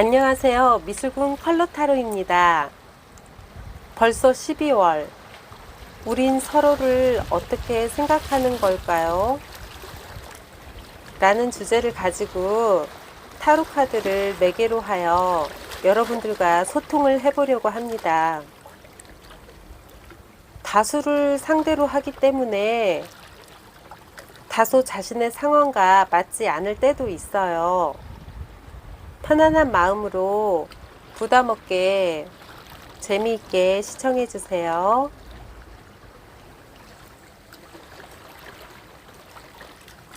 안녕하세요. 미술군 컬러타로입니다. 벌써 12월. 우린 서로를 어떻게 생각하는 걸까요? 라는 주제를 가지고 타로 카드를 4개로 하여 여러분들과 소통을 해보려고 합니다. 다수를 상대로 하기 때문에 다소 자신의 상황과 맞지 않을 때도 있어요. 편안한 마음으로 부담 없게 재미있게 시청해 주세요.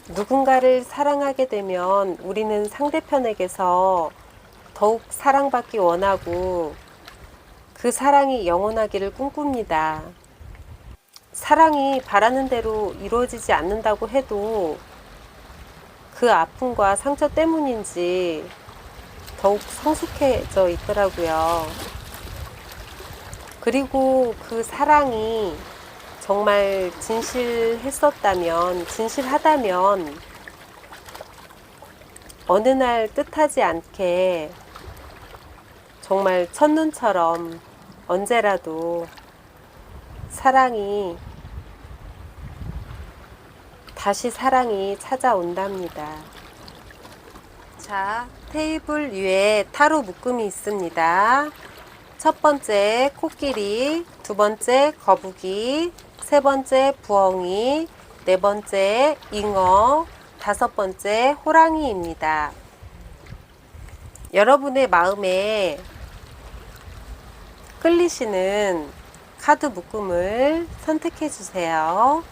누군가를 사랑하게 되면 우리는 상대편에게서 더욱 사랑받기 원하고 그 사랑이 영원하기를 꿈꿉니다. 사랑이 바라는 대로 이루어지지 않는다고 해도 그 아픔과 상처 때문인지 더욱 성숙해져 있더라고요. 그리고 그 사랑이 정말 진실하다면 어느 날 뜻하지 않게 정말 첫눈처럼 언제라도 다시 사랑이 찾아온답니다. 자, 테이블 위에 타로 묶음이 있습니다. 첫 번째 코끼리, 두 번째 거북이, 세 번째 부엉이, 네 번째 잉어, 다섯 번째 호랑이입니다. 여러분의 마음에 끌리시는 카드 묶음을 선택해 주세요.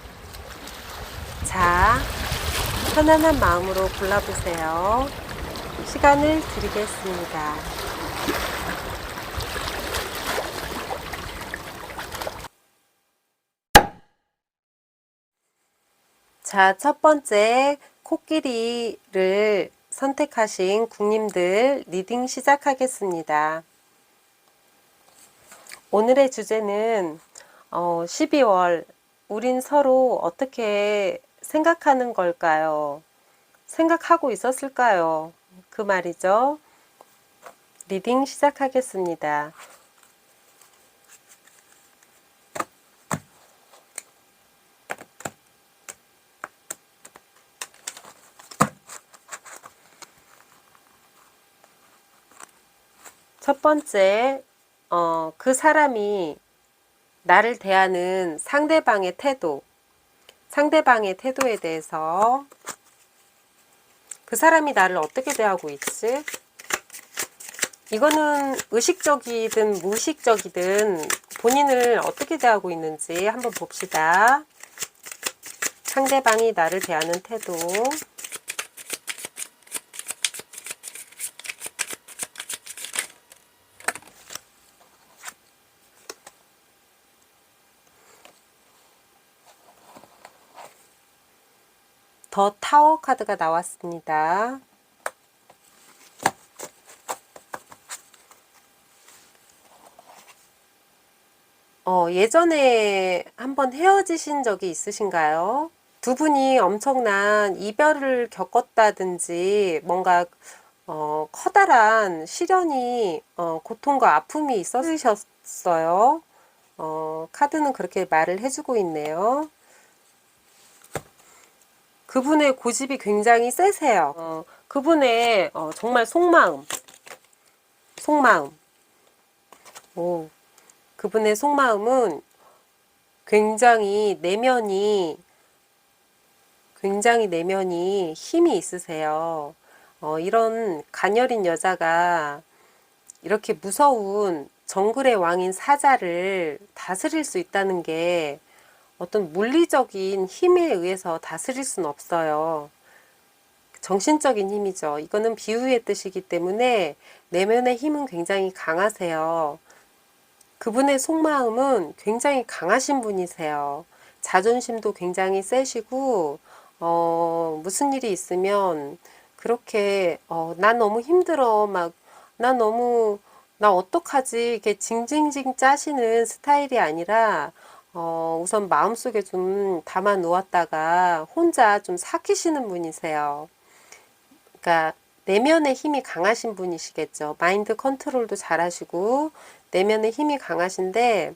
자, 편안한 마음으로 골라보세요. 시간을 드리겠습니다. 자, 첫 번째 코끼리를 선택하신 국님들 리딩 시작하겠습니다. 오늘의 주제는 12월 우린 서로 어떻게 생각하는 걸까요? 생각하고 있었을까요? 그 말이죠. 리딩 시작하겠습니다. 첫 번째, 그 사람이 나를 대하는 상대방의 태도에 대해서 그 사람이 나를 어떻게 대하고 있지? 이거는 의식적이든 무의식적이든 본인을 어떻게 대하고 있는지 한번 봅시다. 상대방이 나를 대하는 태도. 더 타워 카드가 나왔습니다. 예전에 한번 헤어지신 적이 있으신가요? 두 분이 엄청난 이별을 겪었다든지 뭔가 커다란 시련이 고통과 아픔이 있으셨어요. 카드는 그렇게 말을 해주고 있네요. 그분의 고집이 굉장히 세세요. 그분의 정말 속마음. 오, 그분의 속마음은 굉장히 내면이 힘이 있으세요. 이런 가녀린 여자가 이렇게 무서운 정글의 왕인 사자를 다스릴 수 있다는 게 어떤 물리적인 힘에 의해서 다스릴 수는 없어요. 정신적인 힘이죠. 이거는 비유의 뜻이기 때문에 내면의 힘은 굉장히 강하세요. 그분의 속마음은 굉장히 강하신 분이세요. 자존심도 굉장히 세시고 무슨 일이 있으면 그렇게 나 너무 힘들어 나 어떡하지 이렇게 징징징 짜시는 스타일이 아니라 우선 마음속에 좀 담아 놓았다가 혼자 좀 삭히시는 분이세요. 그러니까 내면의 힘이 강하신 분이시겠죠. 마인드 컨트롤도 잘하시고 내면의 힘이 강하신데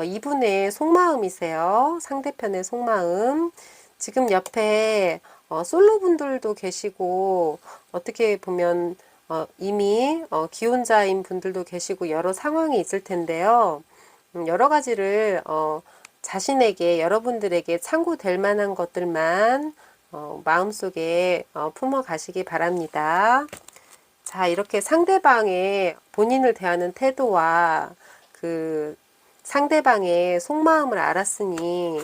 이분의 속마음이세요. 상대편의 속마음. 지금 옆에 솔로분들도 계시고 어떻게 보면 이미 기혼자인 분들도 계시고 여러 상황이 있을 텐데요. 여러 가지를 자신에게 여러분들에게 참고될 만한 것들만 마음속에 품어 가시기 바랍니다. 자, 이렇게 상대방의 본인을 대하는 태도와 그 상대방의 속마음을 알았으니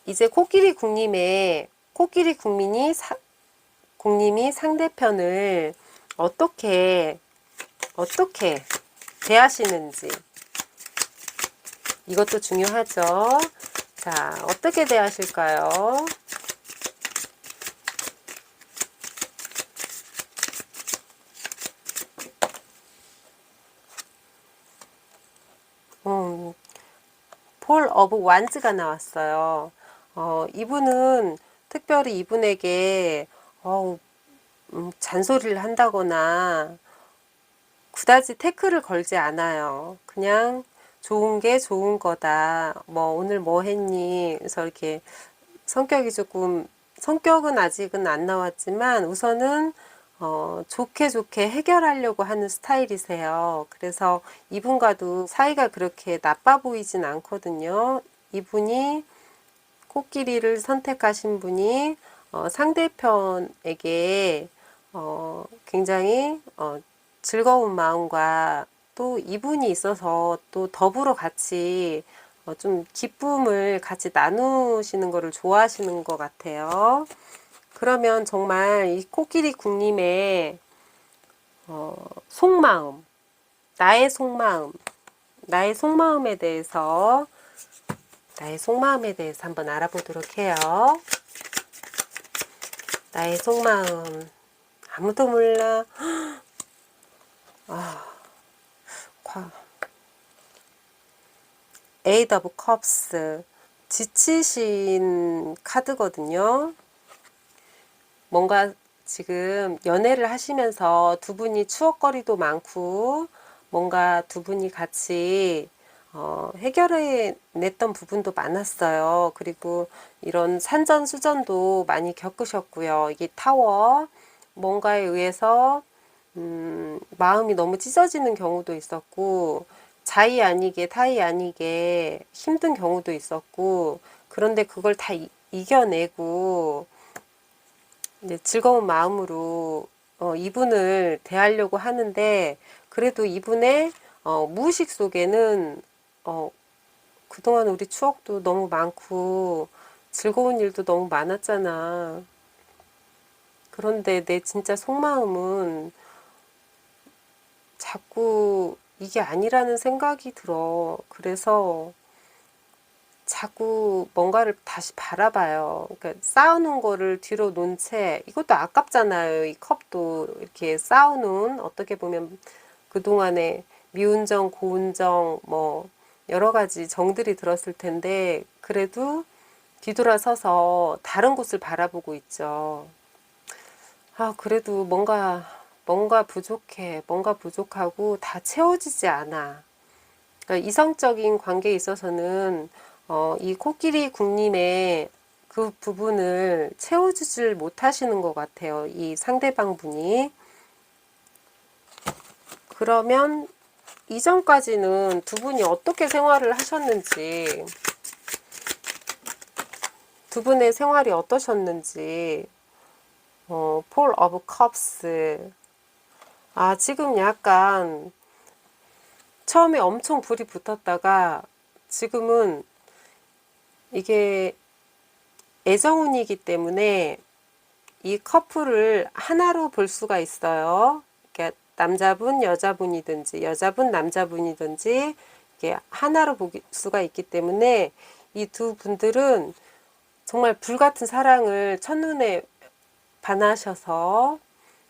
이제 코끼리 국님이 상대편을 어떻게 대하시는지 이것도 중요하죠. 자, 어떻게 대하실까요? 폴 오브 완즈가 나왔어요. 이분은 특별히 이분에게 잔소리를 한다거나 그다지 태클을 걸지 않아요. 그냥 좋은 게 좋은 거다. 오늘 뭐 했니? 그래서 이렇게 성격은 아직은 안 나왔지만 우선은 좋게 해결하려고 하는 스타일이세요. 그래서 이분과도 사이가 그렇게 나빠 보이진 않거든요. 이분이 코끼리를 선택하신 분이 상대편에게 굉장히 즐거운 마음과 또 이분이 있어서 또 더불어 같이 좀 기쁨을 같이 나누시는 것을 좋아하시는 것 같아요. 그러면 정말 이 코끼리 국님의 속마음, 나의 속마음에 대해서 한번 알아보도록 해요. 나의 속마음 아무도 몰라. 에이드 오브 컵스 지치신 카드거든요. 뭔가 지금 연애를 하시면서 두 분이 추억거리도 많고 뭔가 두 분이 같이 해결해 냈던 부분도 많았어요. 그리고 이런 산전수전도 많이 겪으셨고요. 이게 타워 뭔가에 의해서 마음이 너무 찢어지는 경우도 있었고 자의 아니게 타의 아니게 힘든 경우도 있었고 그런데 그걸 다 이겨내고 이제 즐거운 마음으로 이분을 대하려고 하는데 그래도 이분의 무의식 속에는 그동안 우리 추억도 너무 많고 즐거운 일도 너무 많았잖아. 그런데 내 진짜 속마음은 자꾸 이게 아니라는 생각이 들어. 그래서 자꾸 뭔가를 다시 바라봐요. 그러니까 쌓아놓은 거를 뒤로 놓은 채 이것도 아깝잖아요. 이 컵도 이렇게 쌓아놓은 어떻게 보면 그동안에 미운 정, 고운 정, 여러 가지 정들이 들었을 텐데 그래도 뒤돌아서서 다른 곳을 바라보고 있죠. 그래도 뭔가 부족하고 다 채워지지 않아. 그러니까 이성적인 관계에 있어서는 이 코끼리 국님의 그 부분을 채워주질 못하시는 것 같아요. 이 상대방 분이. 그러면 이전까지는 두 분이 어떻게 생활을 하셨는지, 두 분의 생활이 어떠셨는지, 폴 오브 컵스. 지금 약간 처음에 엄청 불이 붙었다가 지금은 이게 애정운이기 때문에 이 커플을 하나로 볼 수가 있어요. 그러니까 남자분, 여자분이든지 여자분, 남자분이든지 이게 하나로 볼 수가 있기 때문에 이 두 분들은 정말 불같은 사랑을 첫눈에 반하셔서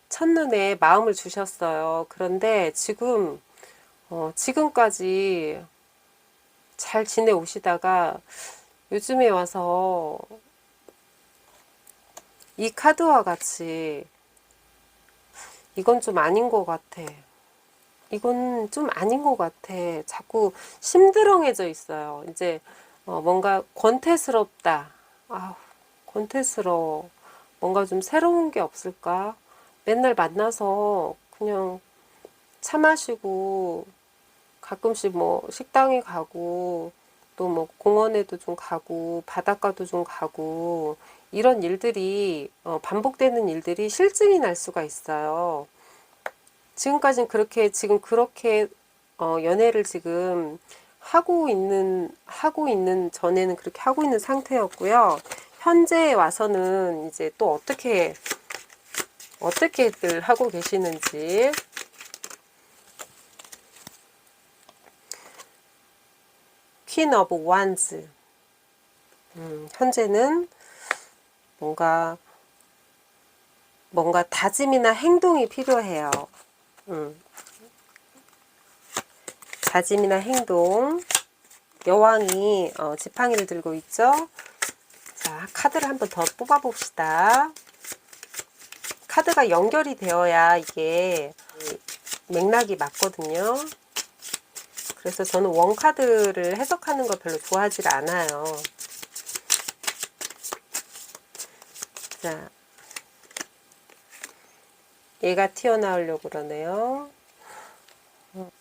첫눈에 마음을 주셨어요. 그런데 지금까지 잘 지내오시다가 요즘에 와서 이 카드와 같이 이건 좀 아닌 것 같아. 이건 좀 아닌 것 같아. 자꾸 심드렁해져 있어요. 이제 뭔가 권태스럽다. 아, 권태스러워. 뭔가 좀 새로운 게 없을까? 맨날 만나서 그냥 차 마시고 가끔씩 뭐 식당에 가고 또 뭐 공원에도 좀 가고 바닷가도 좀 가고 이런 일들이 반복되는 일들이 실증이 날 수가 있어요. 지금까지는 지금 그렇게 연애를 지금 하고 있는 전에는 그렇게 하고 있는 상태였고요. 현재에 와서는 이제 또 어떻게들 하고 계시는지. 퀸 오브 완즈. 현재는 뭔가 다짐이나 행동이 필요해요. 음, 다짐이나 행동. 여왕이 지팡이를 들고 있죠. 자, 카드를 한번 더 뽑아 봅시다. 카드가 연결이 되어야 이게 맥락이 맞거든요. 그래서 저는 원카드를 해석하는 거 별로 좋아하지 않아요. 자, 얘가 튀어나오려고 그러네요.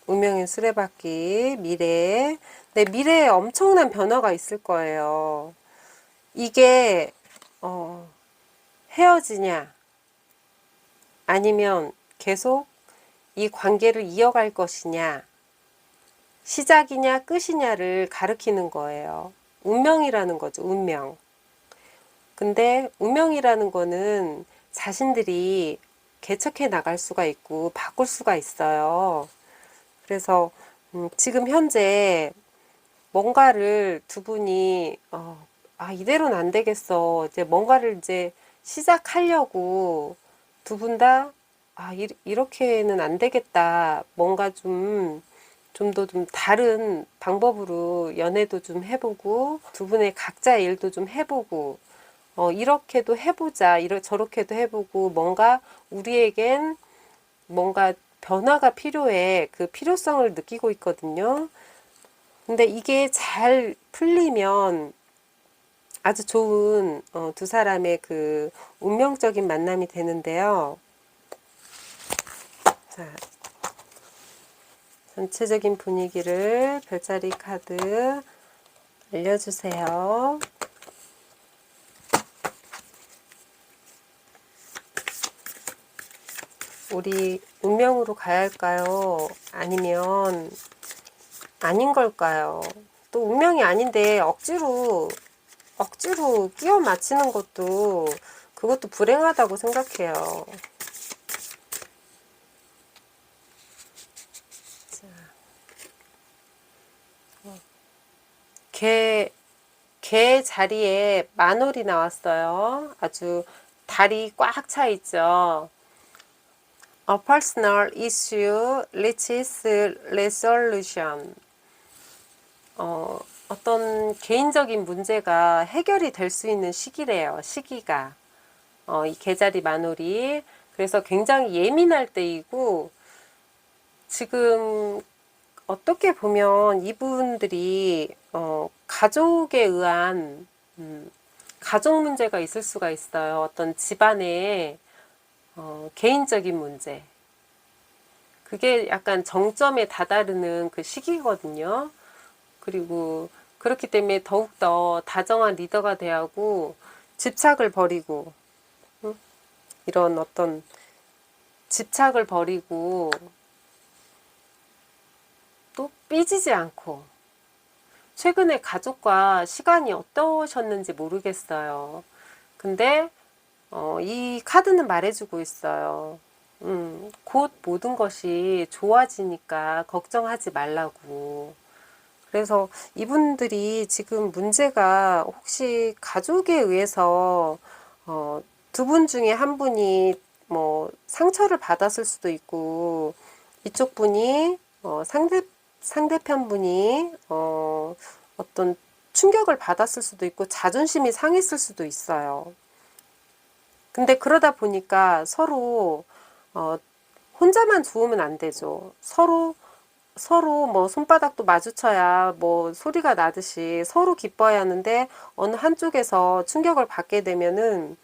운명의 수레바퀴, 미래. 네, 미래에 엄청난 변화가 있을 거예요. 이게 헤어지냐 아니면 계속 이 관계를 이어갈 것이냐, 시작이냐 끝이냐를 가리키는 거예요. 운명이라는 거죠. 운명. 근데 운명이라는 거는 자신들이 개척해 나갈 수가 있고 바꿀 수가 있어요. 그래서 지금 현재 뭔가를 두 분이 이대로는 안 되겠어. 이제 뭔가를 이제 시작하려고 두 분 다 이렇게는 안 되겠다. 뭔가 좀 더 좀 다른 방법으로 연애도 좀 해보고 두 분의 각자의 일도 좀 해보고 이렇게도 해보자. 저렇게도 해보고 뭔가 우리에겐 뭔가 변화가 필요해. 그 필요성을 느끼고 있거든요. 근데 이게 잘 풀리면 아주 좋은 두 사람의 그 운명적인 만남이 되는데요. 자, 전체적인 분위기를 별자리 카드 알려주세요. 우리 운명으로 가야 할까요? 아니면 아닌 걸까요? 또 운명이 아닌데 억지로 끼워 맞히는 그것도 불행하다고 생각해요. 개 자리에 만월이 나왔어요. 아주 달이 꽉 차 있죠. A personal issue reaches resolution. 어떤 개인적인 문제가 해결이 될 수 있는 시기래요. 시기가. 이 개자리 만월이. 그래서 굉장히 예민할 때이고, 지금 어떻게 보면 이분들이 가족에 의한 가족 문제가 있을 수가 있어요. 어떤 집안의 개인적인 문제. 그게 약간 정점에 다다르는 그 시기거든요. 그리고 그렇기 때문에 더욱더 다정한 리더가 돼야 하고 집착을 버리고 이런 어떤 집착을 버리고 또 삐지지 않고 최근에 가족과 시간이 어떠셨는지 모르겠어요. 근데 이 카드는 말해주고 있어요. 곧 모든 것이 좋아지니까 걱정하지 말라고. 그래서 이분들이 지금 문제가 혹시 가족에 의해서 두 분 중에 한 분이 뭐 상처를 받았을 수도 있고 이쪽 분이 상대편 분이 어떤 충격을 받았을 수도 있고 자존심이 상했을 수도 있어요. 근데 그러다 보니까 서로 혼자만 좋으면 안 되죠. 서로 뭐 손바닥도 마주쳐야 뭐 소리가 나듯이 서로 기뻐야 하는데 어느 한쪽에서 충격을 받게 되면은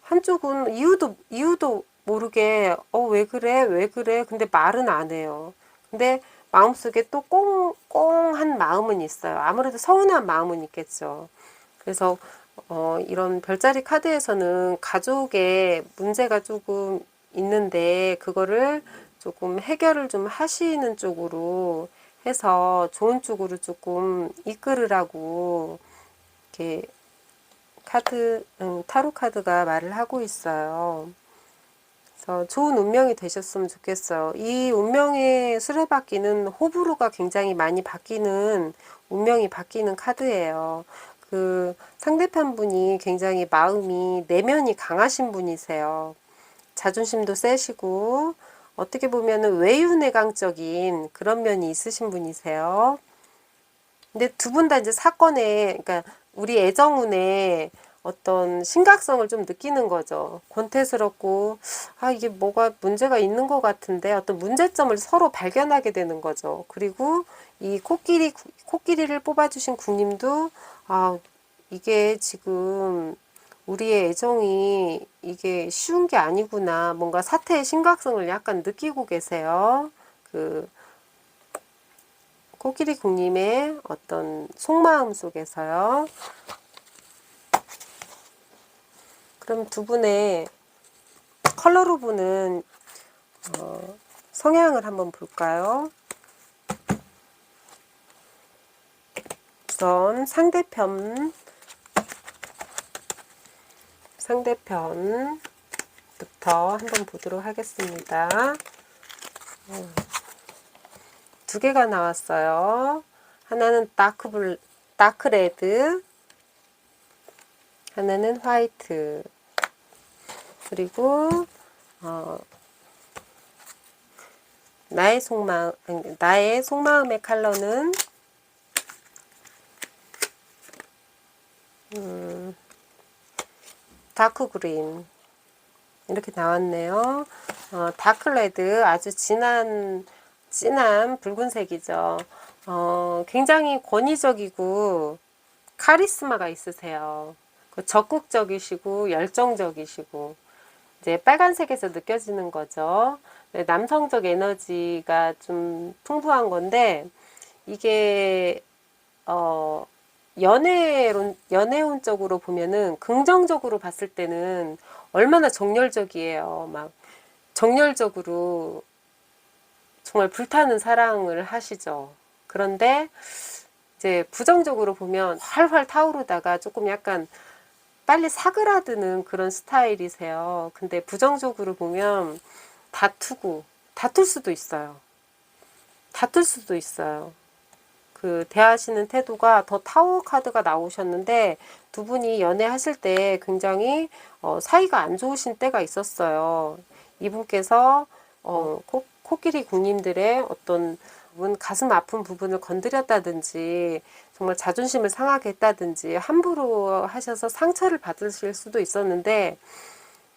한쪽은 이유도 모르게 왜 그래? 왜 그래? 근데 말은 안 해요. 근데 마음속에 또 꽁꽁한 마음은 있어요. 아무래도 서운한 마음은 있겠죠. 그래서 이런 별자리 카드에서는 가족의 문제가 조금 있는데 그거를 조금 해결을 좀 하시는 쪽으로 해서 좋은 쪽으로 조금 이끌으라고 이렇게 타로 카드가 말을 하고 있어요. 그래서 좋은 운명이 되셨으면 좋겠어요. 이 운명의 수레바퀴는 호불호가 굉장히 많이 바뀌는 운명이 바뀌는 카드예요. 그 상대편 분이 굉장히 마음이 내면이 강하신 분이세요. 자존심도 세시고 어떻게 보면은 외유내강적인 그런 면이 있으신 분이세요. 근데 두 분 다 이제 사건에, 그러니까 우리 애정운에 어떤 심각성을 좀 느끼는 거죠. 권태스럽고, 이게 뭐가 문제가 있는 것 같은데 어떤 문제점을 서로 발견하게 되는 거죠. 그리고 이 코끼리를 뽑아주신 군님도, 이게 지금 우리의 애정이 이게 쉬운 게 아니구나. 뭔가 사태의 심각성을 약간 느끼고 계세요. 그 코끼리 국님의 어떤 속마음 속에서요. 그럼 두 분의 컬러로 보는 성향을 한번 볼까요? 우선 상대편부터 한번 보도록 하겠습니다. 두 개가 나왔어요. 하나는 다크 레드, 하나는 화이트. 그리고 나의 속마음의 컬러는 다크 그린 이렇게 나왔네요. 다크 레드 아주 진한 붉은색이죠. 굉장히 권위적이고 카리스마가 있으세요. 적극적이시고 열정적이시고 이제 빨간색에서 느껴지는 거죠. 남성적 에너지가 좀 풍부한 건데 이게 연애운적으로 보면은 긍정적으로 봤을 때는 얼마나 정열적이에요. 막 정열적으로 정말 불타는 사랑을 하시죠. 그런데 이제 부정적으로 보면 활활 타오르다가 조금 약간 빨리 사그라드는 그런 스타일이세요. 근데 부정적으로 보면 다툴 수도 있어요. 다툴 수도 있어요. 그 대하시는 태도가 더 타워 카드가 나오셨는데 두 분이 연애하실 때 굉장히 사이가 안 좋으신 때가 있었어요. 이분께서 코끼리 국님들의 어떤 가슴 아픈 부분을 건드렸다든지 정말 자존심을 상하게 했다든지 함부로 하셔서 상처를 받으실 수도 있었는데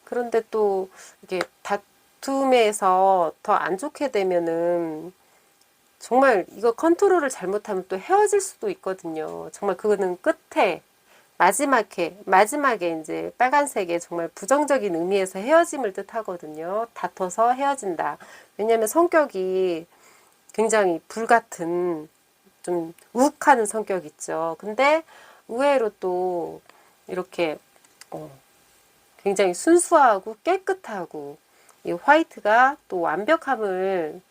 그런데 또 이게 다툼에서 더 안 좋게 되면은 정말 이거 컨트롤을 잘못하면 또 헤어질 수도 있거든요. 정말 그거는 끝에 마지막에 이제 빨간색의 정말 부정적인 의미에서 헤어짐을 뜻하거든요. 다퉈서 헤어진다. 왜냐하면 성격이 굉장히 불같은 좀 욱하는 성격 있죠. 근데 의외로 또 이렇게 굉장히 순수하고 깨끗하고 이 화이트가 또 완벽함을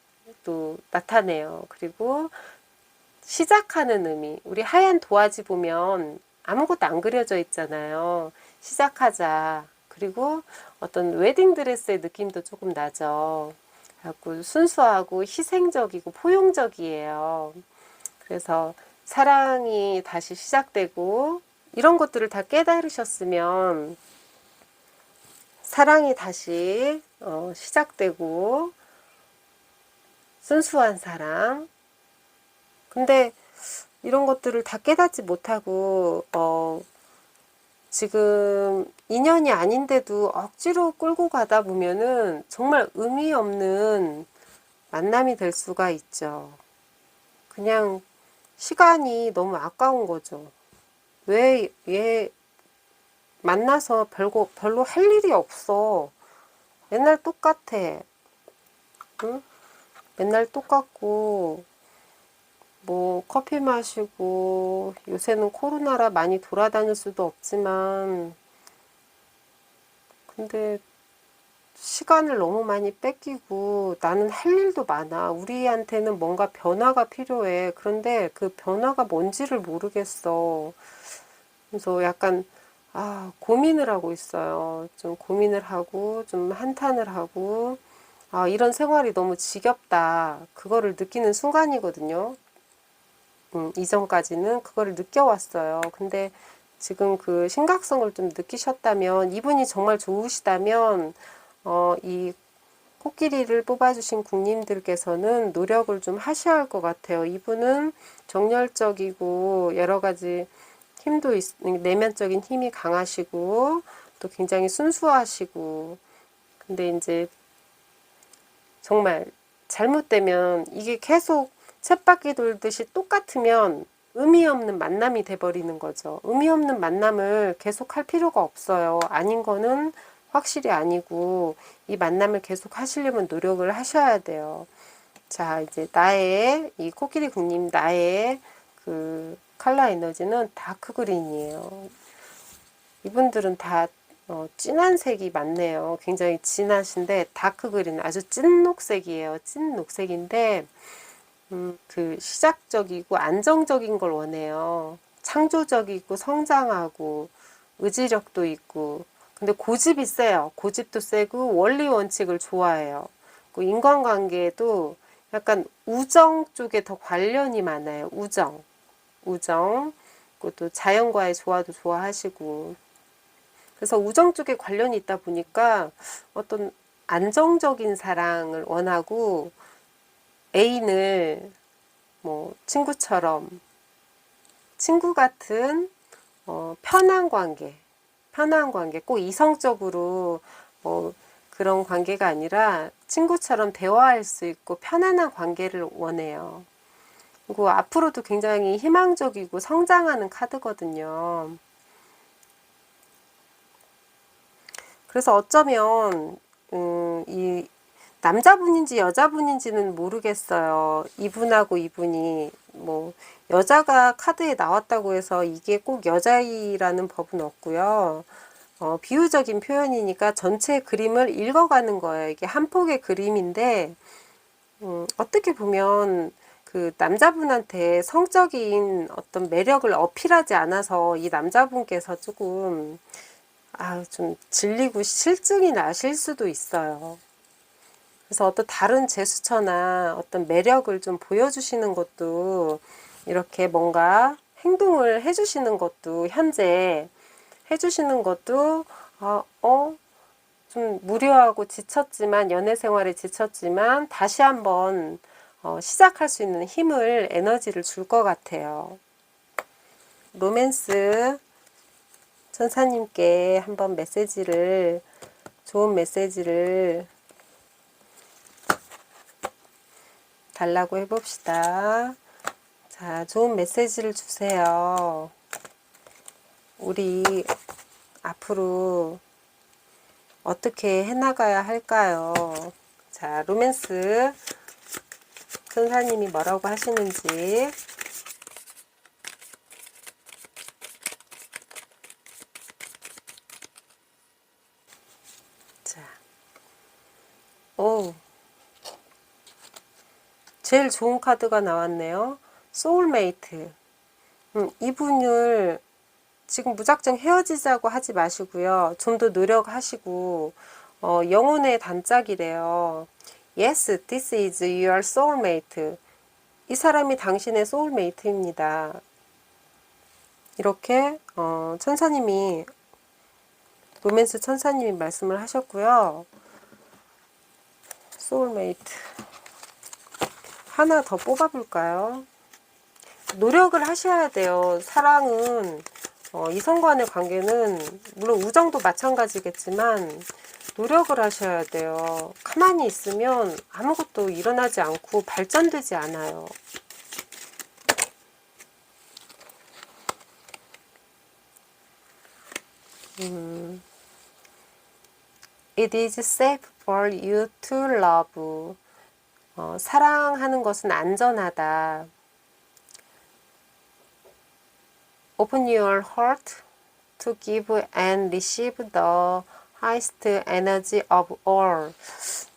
또 나타내요. 그리고 시작하는 의미. 우리 하얀 도화지 보면 아무것도 안 그려져 있잖아요. 시작하자. 그리고 어떤 웨딩드레스의 느낌도 조금 나죠. 그래갖고 순수하고 희생적이고 포용적이에요. 그래서 사랑이 다시 시작되고 이런 것들을 다 깨달으셨으면 사랑이 다시 시작되고 순수한 사랑. 근데 이런 것들을 다 깨닫지 못하고 지금 인연이 아닌데도 억지로 끌고 가다 보면은 정말 의미 없는 만남이 될 수가 있죠. 그냥 시간이 너무 아까운 거죠. 왜 만나서 별로 할 일이 없어. 맨날 똑같아. 응? 맨날 똑같고, 뭐, 커피 마시고, 요새는 코로나라 많이 돌아다닐 수도 없지만, 근데 시간을 너무 많이 뺏기고, 나는 할 일도 많아. 우리한테는 뭔가 변화가 필요해. 그런데 그 변화가 뭔지를 모르겠어. 그래서 약간, 고민을 하고 있어요. 좀 고민을 하고, 좀 한탄을 하고, 이런 생활이 너무 지겹다. 그거를 느끼는 순간이거든요. 이전까지는 그거를 느껴왔어요. 근데 지금 그 심각성을 좀 느끼셨다면, 이분이 정말 좋으시다면, 이 코끼리를 뽑아주신 국님들께서는 노력을 좀 하셔야 할 것 같아요. 이분은 정열적이고 여러 가지 내면적인 힘이 강하시고 또 굉장히 순수하시고 근데 이제 정말 잘못되면 이게 계속 쳇바퀴 돌듯이 똑같으면 의미 없는 만남이 돼버리는 거죠. 의미 없는 만남을 계속 할 필요가 없어요. 아닌 거는 확실히 아니고 이 만남을 계속 하시려면 노력을 하셔야 돼요. 자, 이제 이 코끼리 국님 나의 그 컬러 에너지는 다크 그린이에요. 이분들은 다 진한 색이 많네요. 굉장히 진하신데 다크 그린 아주 찐 녹색이에요. 찐 녹색인데 그 시작적이고 안정적인 걸 원해요. 창조적이고 성장하고 의지력도 있고 근데 고집이 세요. 고집도 세고 원리 원칙을 좋아해요. 그 인간관계에도 약간 우정 쪽에 더 관련이 많아요. 우정. 그것도 자연과의 조화도 좋아하시고 그래서 우정 쪽에 관련이 있다 보니까 어떤 안정적인 사랑을 원하고 애인을 뭐 친구 같은 편한 관계 꼭 이성적으로 그런 관계가 아니라 친구처럼 대화할 수 있고 편안한 관계를 원해요. 그리고 앞으로도 굉장히 희망적이고 성장하는 카드거든요. 그래서 어쩌면 이 남자분인지 여자분인지는 모르겠어요. 이분하고 이분이 뭐 여자가 카드에 나왔다고 해서 이게 꼭 여자이라는 법은 없고요. 비유적인 표현이니까 전체 그림을 읽어가는 거예요. 이게 한 폭의 그림인데 어떻게 보면 그 남자분한테 성적인 어떤 매력을 어필하지 않아서 이 남자분께서 조금 좀 질리고 실증이 나실 수도 있어요. 그래서 어떤 다른 제스처나 어떤 매력을 좀 보여주시는 것도 이렇게 뭔가 행동을 해주시는 것도 현재 해주시는 것도 좀 무료하고 지쳤지만 연애 생활에 지쳤지만 다시 한번 시작할 수 있는 힘을 에너지를 줄 것 같아요. 로맨스 천사님께 한번 좋은 메시지를 달라고 해봅시다. 자, 좋은 메시지를 주세요. 우리 앞으로 어떻게 해나가야 할까요? 자, 로맨스 천사님이 뭐라고 하시는지. 자, 제일 좋은 카드가 나왔네요. 소울메이트. 이분을 지금 무작정 헤어지자고 하지 마시고요. 좀 더 노력하시고 영혼의 단짝이래요. Yes, this is your soulmate. 이 사람이 당신의 소울메이트입니다. 이렇게 천사님이 로맨스 천사님이 말씀을 하셨고요. 소울메이트 하나 더 뽑아볼까요? 노력을 하셔야 돼요. 사랑은 이성 간의 관계는 물론 우정도 마찬가지겠지만 노력을 하셔야 돼요. 가만히 있으면 아무것도 일어나지 않고 발전되지 않아요. It is safe for you to love. 사랑하는 것은 안전하다. Open your heart to give and receive the highest energy of all.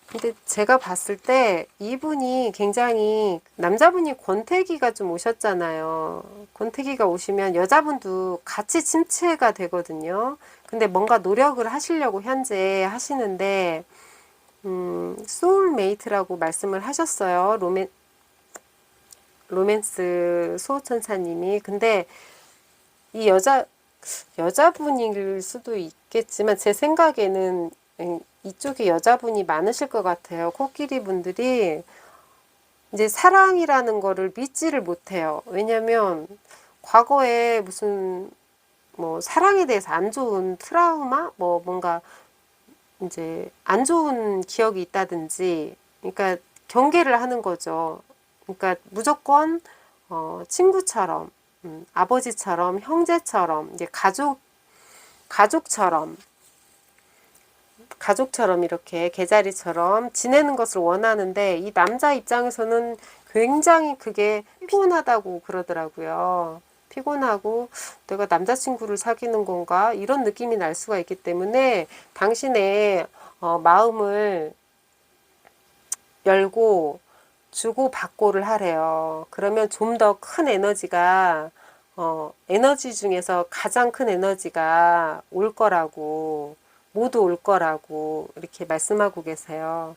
근데 제가 봤을 때 이분이 굉장히 남자분이 권태기가 좀 오셨잖아요. 권태기가 오시면 여자분도 같이 침체가 되거든요. 근데 뭔가 노력을 하시려고 현재 하시는데 소울메이트라고 말씀을 하셨어요. 로맨스 수호천사님이. 근데 이 여자분일 수도 있겠지만 제 생각에는 이쪽에 여자분이 많으실 것 같아요. 코끼리 분들이 이제 사랑이라는 거를 믿지를 못해요. 왜냐면 과거에 무슨 뭐 사랑에 대해서 안 좋은 트라우마 뭐 뭔가 이제 안 좋은 기억이 있다든지 그러니까 경계를 하는 거죠. 그러니까 무조건 친구처럼 아버지처럼 형제처럼 이제 가족처럼 이렇게 개자리처럼 지내는 것을 원하는데 이 남자 입장에서는 굉장히 그게 피곤하다고 그러더라고요. 피곤하고 내가 남자친구를 사귀는 건가 이런 느낌이 날 수가 있기 때문에 당신의 마음을 열고 주고 받고를 하래요. 그러면 좀 더 큰 에너지가 에너지 중에서 가장 큰 에너지가 올 거라고 모두 올 거라고 이렇게 말씀하고 계세요.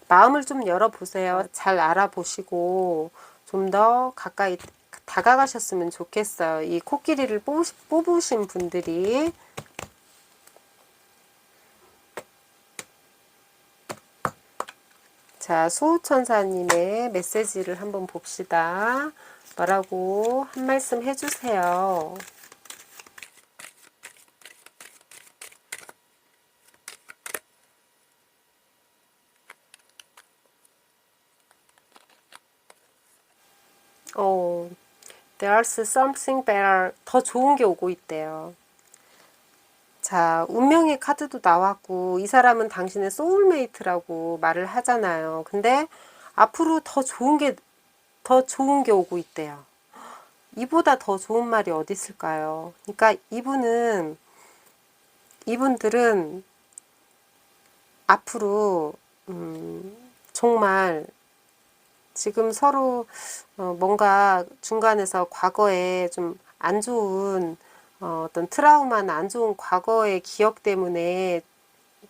마음을 좀 열어보세요. 잘 알아보시고 좀 더 가까이 다가가셨으면 좋겠어요. 이 코끼리를 뽑으신 분들이. 자, 수호천사님의 메시지를 한번 봅시다. 뭐라고 한 말씀 해주세요. There's something better. 더 좋은 게 오고 있대요. 자, 운명의 카드도 나왔고 이 사람은 당신의 소울메이트라고 말을 하잖아요. 근데 앞으로 더 좋은 게 오고 있대요. 이보다 더 좋은 말이 어디 있을까요? 그러니까 이분들은 앞으로 정말 지금 서로 뭔가 중간에서 과거에 좀 안 좋은 어떤 트라우마나 안 좋은 과거의 기억 때문에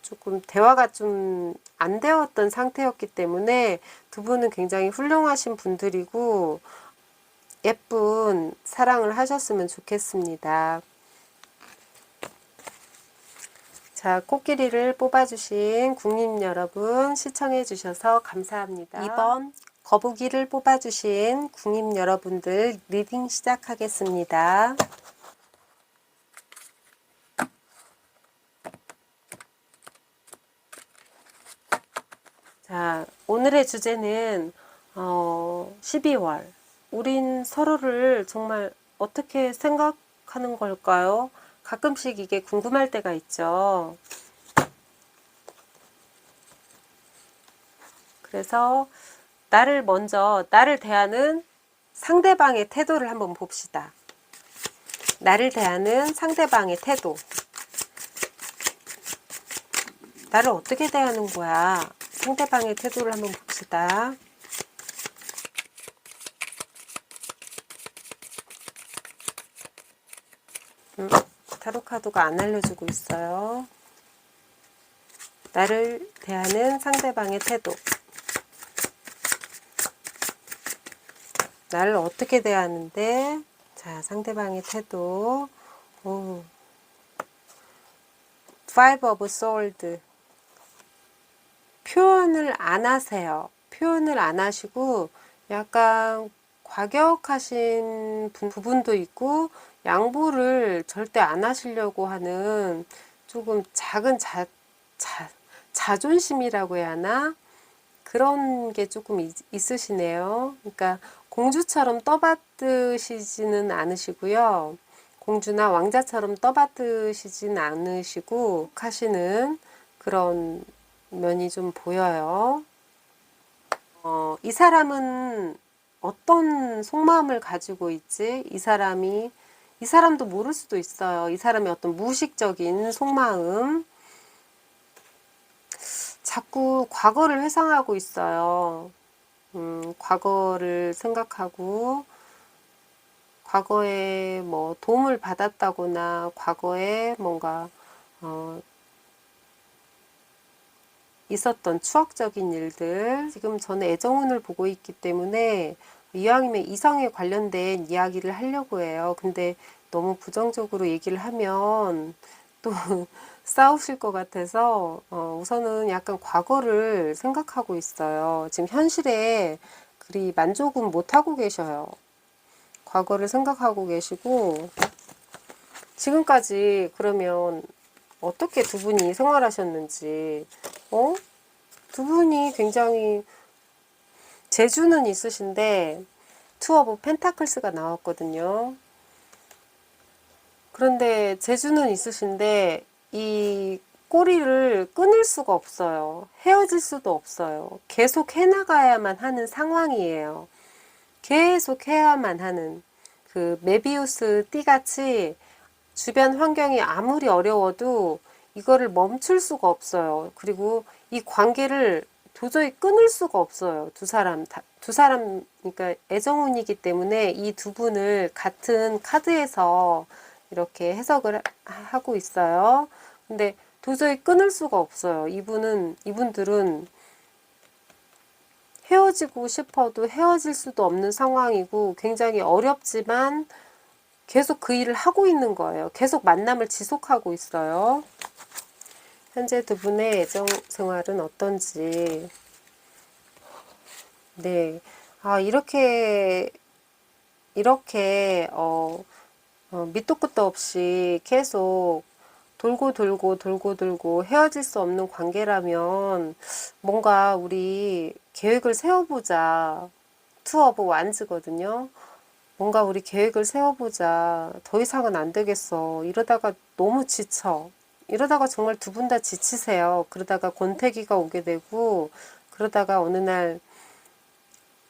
조금 대화가 좀 안 되었던 상태였기 때문에 두 분은 굉장히 훌륭하신 분들이고 예쁜 사랑을 하셨으면 좋겠습니다. 자, 코끼리를 뽑아주신 국민 여러분 시청해 주셔서 감사합니다. 2번 거북이를 뽑아주신 국민 여러분들 리딩 시작하겠습니다. 자, 오늘의 주제는 12월. 우린 서로를 정말 어떻게 생각하는 걸까요? 가끔씩 이게 궁금할 때가 있죠. 그래서 나를 대하는 상대방의 태도를 한번 봅시다. 나를 대하는 상대방의 태도. 나를 어떻게 대하는 거야? 상대방의 태도를 한번 봅시다. 타로카드가 안 알려주고 있어요. 나를 대하는 상대방의 태도. 나를 어떻게 대하는데, 자, 상대방의 태도. Five of Swords. 표현을 안 하세요. 표현을 안 하시고, 약간 과격하신 부분도 있고 양보를 절대 안 하시려고 하는 조금 작은 자존심이라고 해야 하나? 그런 게 조금 있으시네요. 그러니까 공주처럼 떠받드시지는 않으시고요. 공주나 왕자처럼 떠받드시진 않으시고 하시는 그런 면이 좀 보여요. 이 사람은 어떤 속마음을 가지고 있지? 이 사람도 모를 수도 있어요. 이 사람의 어떤 무의식적인 속마음. 자꾸 과거를 회상하고 있어요. 과거를 생각하고, 과거에 뭐 도움을 받았다거나, 과거에 뭔가, 있었던 추억적인 일들. 지금 저는 애정운을 보고 있기 때문에 이왕이면 이성에 관련된 이야기를 하려고 해요. 근데 너무 부정적으로 얘기를 하면 또 싸우실 것 같아서 우선은 약간 과거를 생각하고 있어요. 지금 현실에 그리 만족은 못하고 계셔요. 과거를 생각하고 계시고 지금까지 그러면 어떻게 두 분이 생활하셨는지 두 분이 굉장히 재주는 있으신데 투 오브 펜타클스가 나왔거든요. 그런데 재주는 있으신데 이 꼬리를 끊을 수가 없어요. 헤어질 수도 없어요. 계속 해나가야만 하는 상황이에요. 계속 해야만 하는 그 메비우스 띠같이 주변 환경이 아무리 어려워도 이거를 멈출 수가 없어요. 그리고 이 관계를 도저히 끊을 수가 없어요. 두 사람, 그러니까 애정운이기 때문에 이 두 분을 같은 카드에서 이렇게 해석을 하고 있어요. 근데 도저히 끊을 수가 없어요. 이분들은 헤어지고 싶어도 헤어질 수도 없는 상황이고 굉장히 어렵지만 계속 그 일을 하고 있는 거예요. 계속 만남을 지속하고 있어요. 현재 두 분의 애정 생활은 어떤지. 네. 이렇게, 밑도 끝도 없이 계속 돌고 돌고 헤어질 수 없는 관계라면 뭔가 우리 계획을 세워보자. 투 오브 완즈거든요. 뭔가 우리 계획을 세워보자. 더 이상은 안 되겠어. 이러다가 너무 지쳐. 이러다가 정말 두 분 다 지치세요. 그러다가 권태기가 오게 되고, 그러다가 어느 날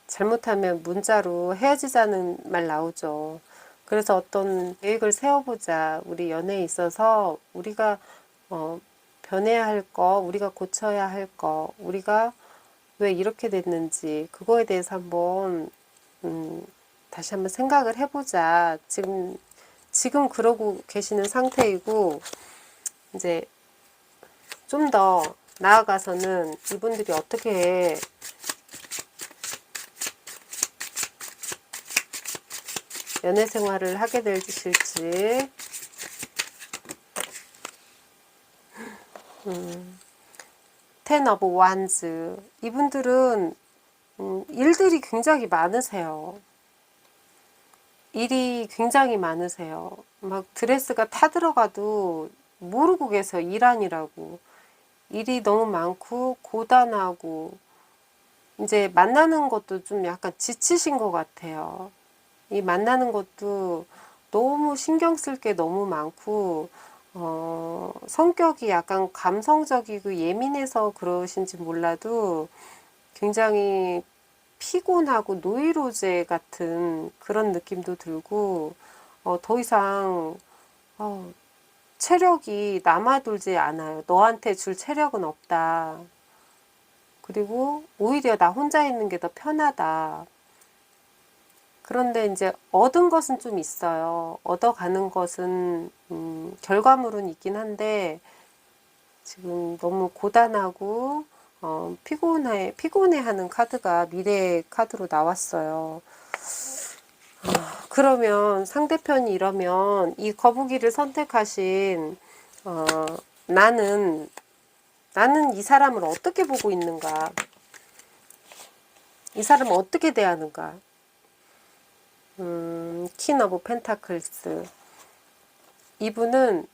잘못하면 문자로 헤어지자는 말 나오죠. 그래서 어떤 계획을 세워보자. 우리 연애에 있어서 우리가 변해야 할 거, 우리가 고쳐야 할 거, 우리가 왜 이렇게 됐는지 그거에 대해서 한번 다시 한번 생각을 해보자. 지금 그러고 계시는 상태이고, 이제 좀 더 나아가서는 이분들이 어떻게 연애 생활을 하게 되실지. 텐 오브 완즈. 이분들은 일들이 굉장히 많으세요. 일이 굉장히 많으세요. 막 드레스가 타들어가도 모르고 계세요. 일 아니라고. 일이 너무 많고 고단하고 이제 만나는 것도 좀 약간 지치신 것 같아요. 이 만나는 것도 너무 신경 쓸 게 너무 많고 성격이 약간 감성적이고 예민해서 그러신지 몰라도 굉장히 피곤하고 노이로제 같은 그런 느낌도 들고 더 이상 체력이 남아돌지 않아요. 너한테 줄 체력은 없다. 그리고 오히려 나 혼자 있는 게 더 편하다. 그런데 이제 얻은 것은 좀 있어요. 얻어가는 것은 결과물은 있긴 한데 지금 너무 고단하고 피곤해하는 카드가 미래의 카드로 나왔어요. 그러면 상대편이 이러면 이 거북이를 선택하신 나는 이 사람을 어떻게 보고 있는가? 이 사람을 어떻게 대하는가? 퀸 오브 펜타클스. 이분은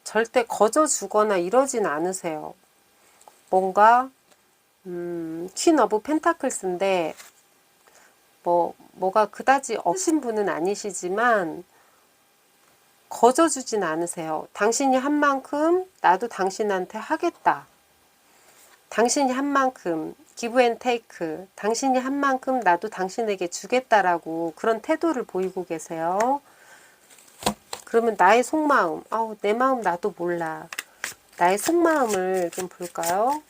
절대 거저주거나 이러진 않으세요. 뭔가 퀸 오브 펜타클스인데 뭐가 그다지 없으신 분은 아니시지만 거저주진 않으세요. 당신이 한 만큼 나도 당신한테 하겠다. 당신이 한 만큼 기브 앤 테이크. 당신이 한 만큼 나도 당신에게 주겠다라고 그런 태도를 보이고 계세요. 그러면 나의 속마음, 내 마음 나도 몰라. 나의 속마음을 좀 볼까요?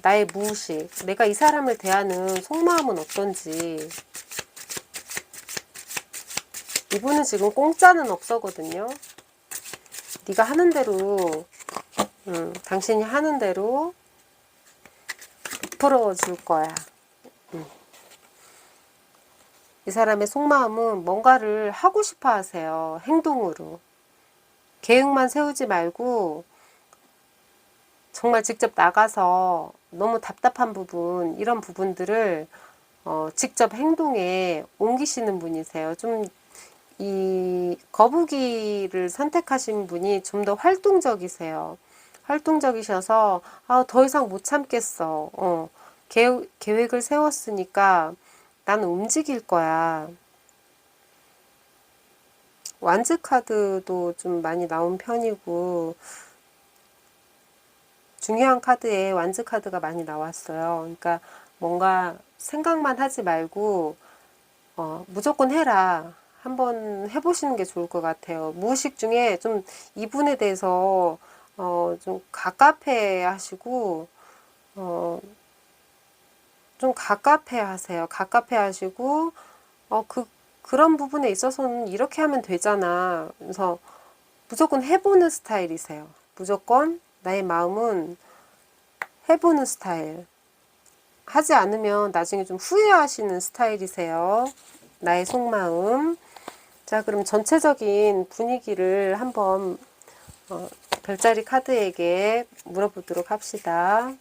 나의 무의식, 내가 이 사람을 대하는 속마음은 어떤지. 이분은 지금 공짜는 없어거든요. 네가 하는 대로, 당신이 하는 대로 베풀어 줄 거야. 이 사람의 속마음은 뭔가를 하고 싶어 하세요. 행동으로. 계획만 세우지 말고 정말 직접 나가서 너무 답답한 부분, 이런 부분들을 직접 행동에 옮기시는 분이세요. 좀 이 거북이를 선택하신 분이 좀 더 활동적이세요. 활동적이셔서 더 이상 못 참겠어. 계획을 세웠으니까 나는 움직일 거야. 완즈 카드도 좀 많이 나온 편이고 중요한 카드에 완즈 카드가 많이 나왔어요. 그러니까 뭔가 생각만 하지 말고 무조건 해라. 한번 해보시는 게 좋을 것 같아요. 무의식 중에 좀 이분에 대해서 좀 가깝해 하시고 좀 가깝해 하세요. 가깝해 하시고 그런 부분에 있어서는 이렇게 하면 되잖아. 그래서 무조건 해보는 스타일이세요. 무조건 나의 마음은 해보는 스타일. 하지 않으면 나중에 좀 후회하시는 스타일이세요. 나의 속마음. 자, 그럼 전체적인 분위기를 한번 별자리 카드에게 물어보도록 합시다.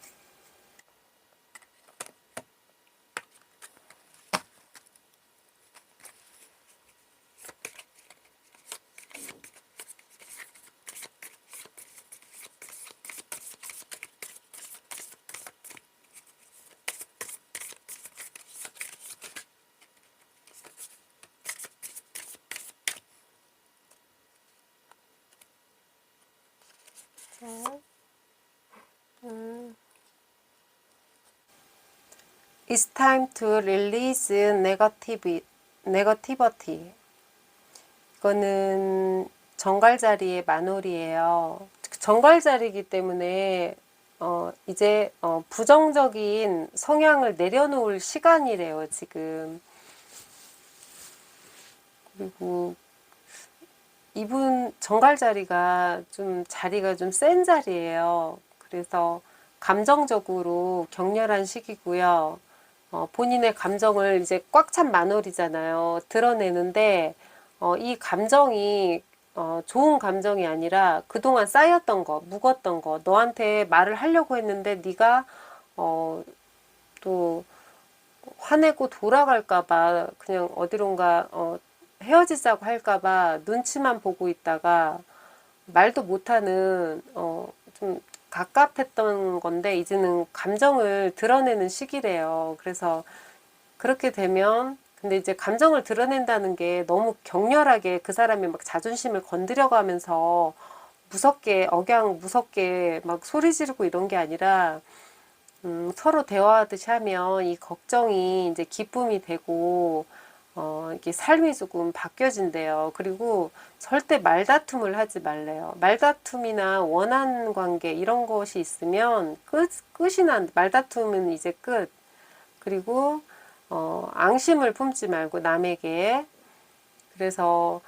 It's time to release negativity. 이거는 정갈자리의 만월이에요. 정갈자리이기 때문에 이제 부정적인 성향을 내려놓을 시간이래요, 지금. 그리고 이분 정갈자리가 좀 자리가 좀 센 자리예요. 그래서 감정적으로 격렬한 시기고요. 본인의 감정을 이제 꽉 찬 만월이잖아요. 드러내는데 이 감정이 좋은 감정이 아니라 그동안 쌓였던 거, 묵었던 거, 너한테 말을 하려고 했는데 네가 또 화내고 돌아갈까봐 그냥 어디론가 헤어지자고 할까봐 눈치만 보고 있다가 말도 못하는 좀 갑갑했던 건데 이제는 감정을 드러내는 시기래요. 그래서 그렇게 되면 근데 이제 감정을 드러낸다는 게 너무 격렬하게 그 사람의 막 자존심을 건드려가면서 무섭게 막 소리 지르고 이런 게 아니라 서로 대화하듯이 하면 이 걱정이 이제 기쁨이 되고 이게 삶이 조금 바뀌어진대요. 그리고 절대 말다툼을 하지 말래요. 말다툼이나 원한 관계 이런 것이 있으면 끝이 말다툼은 이제 끝. 그리고 앙심을 품지 말고 남에게. 그래서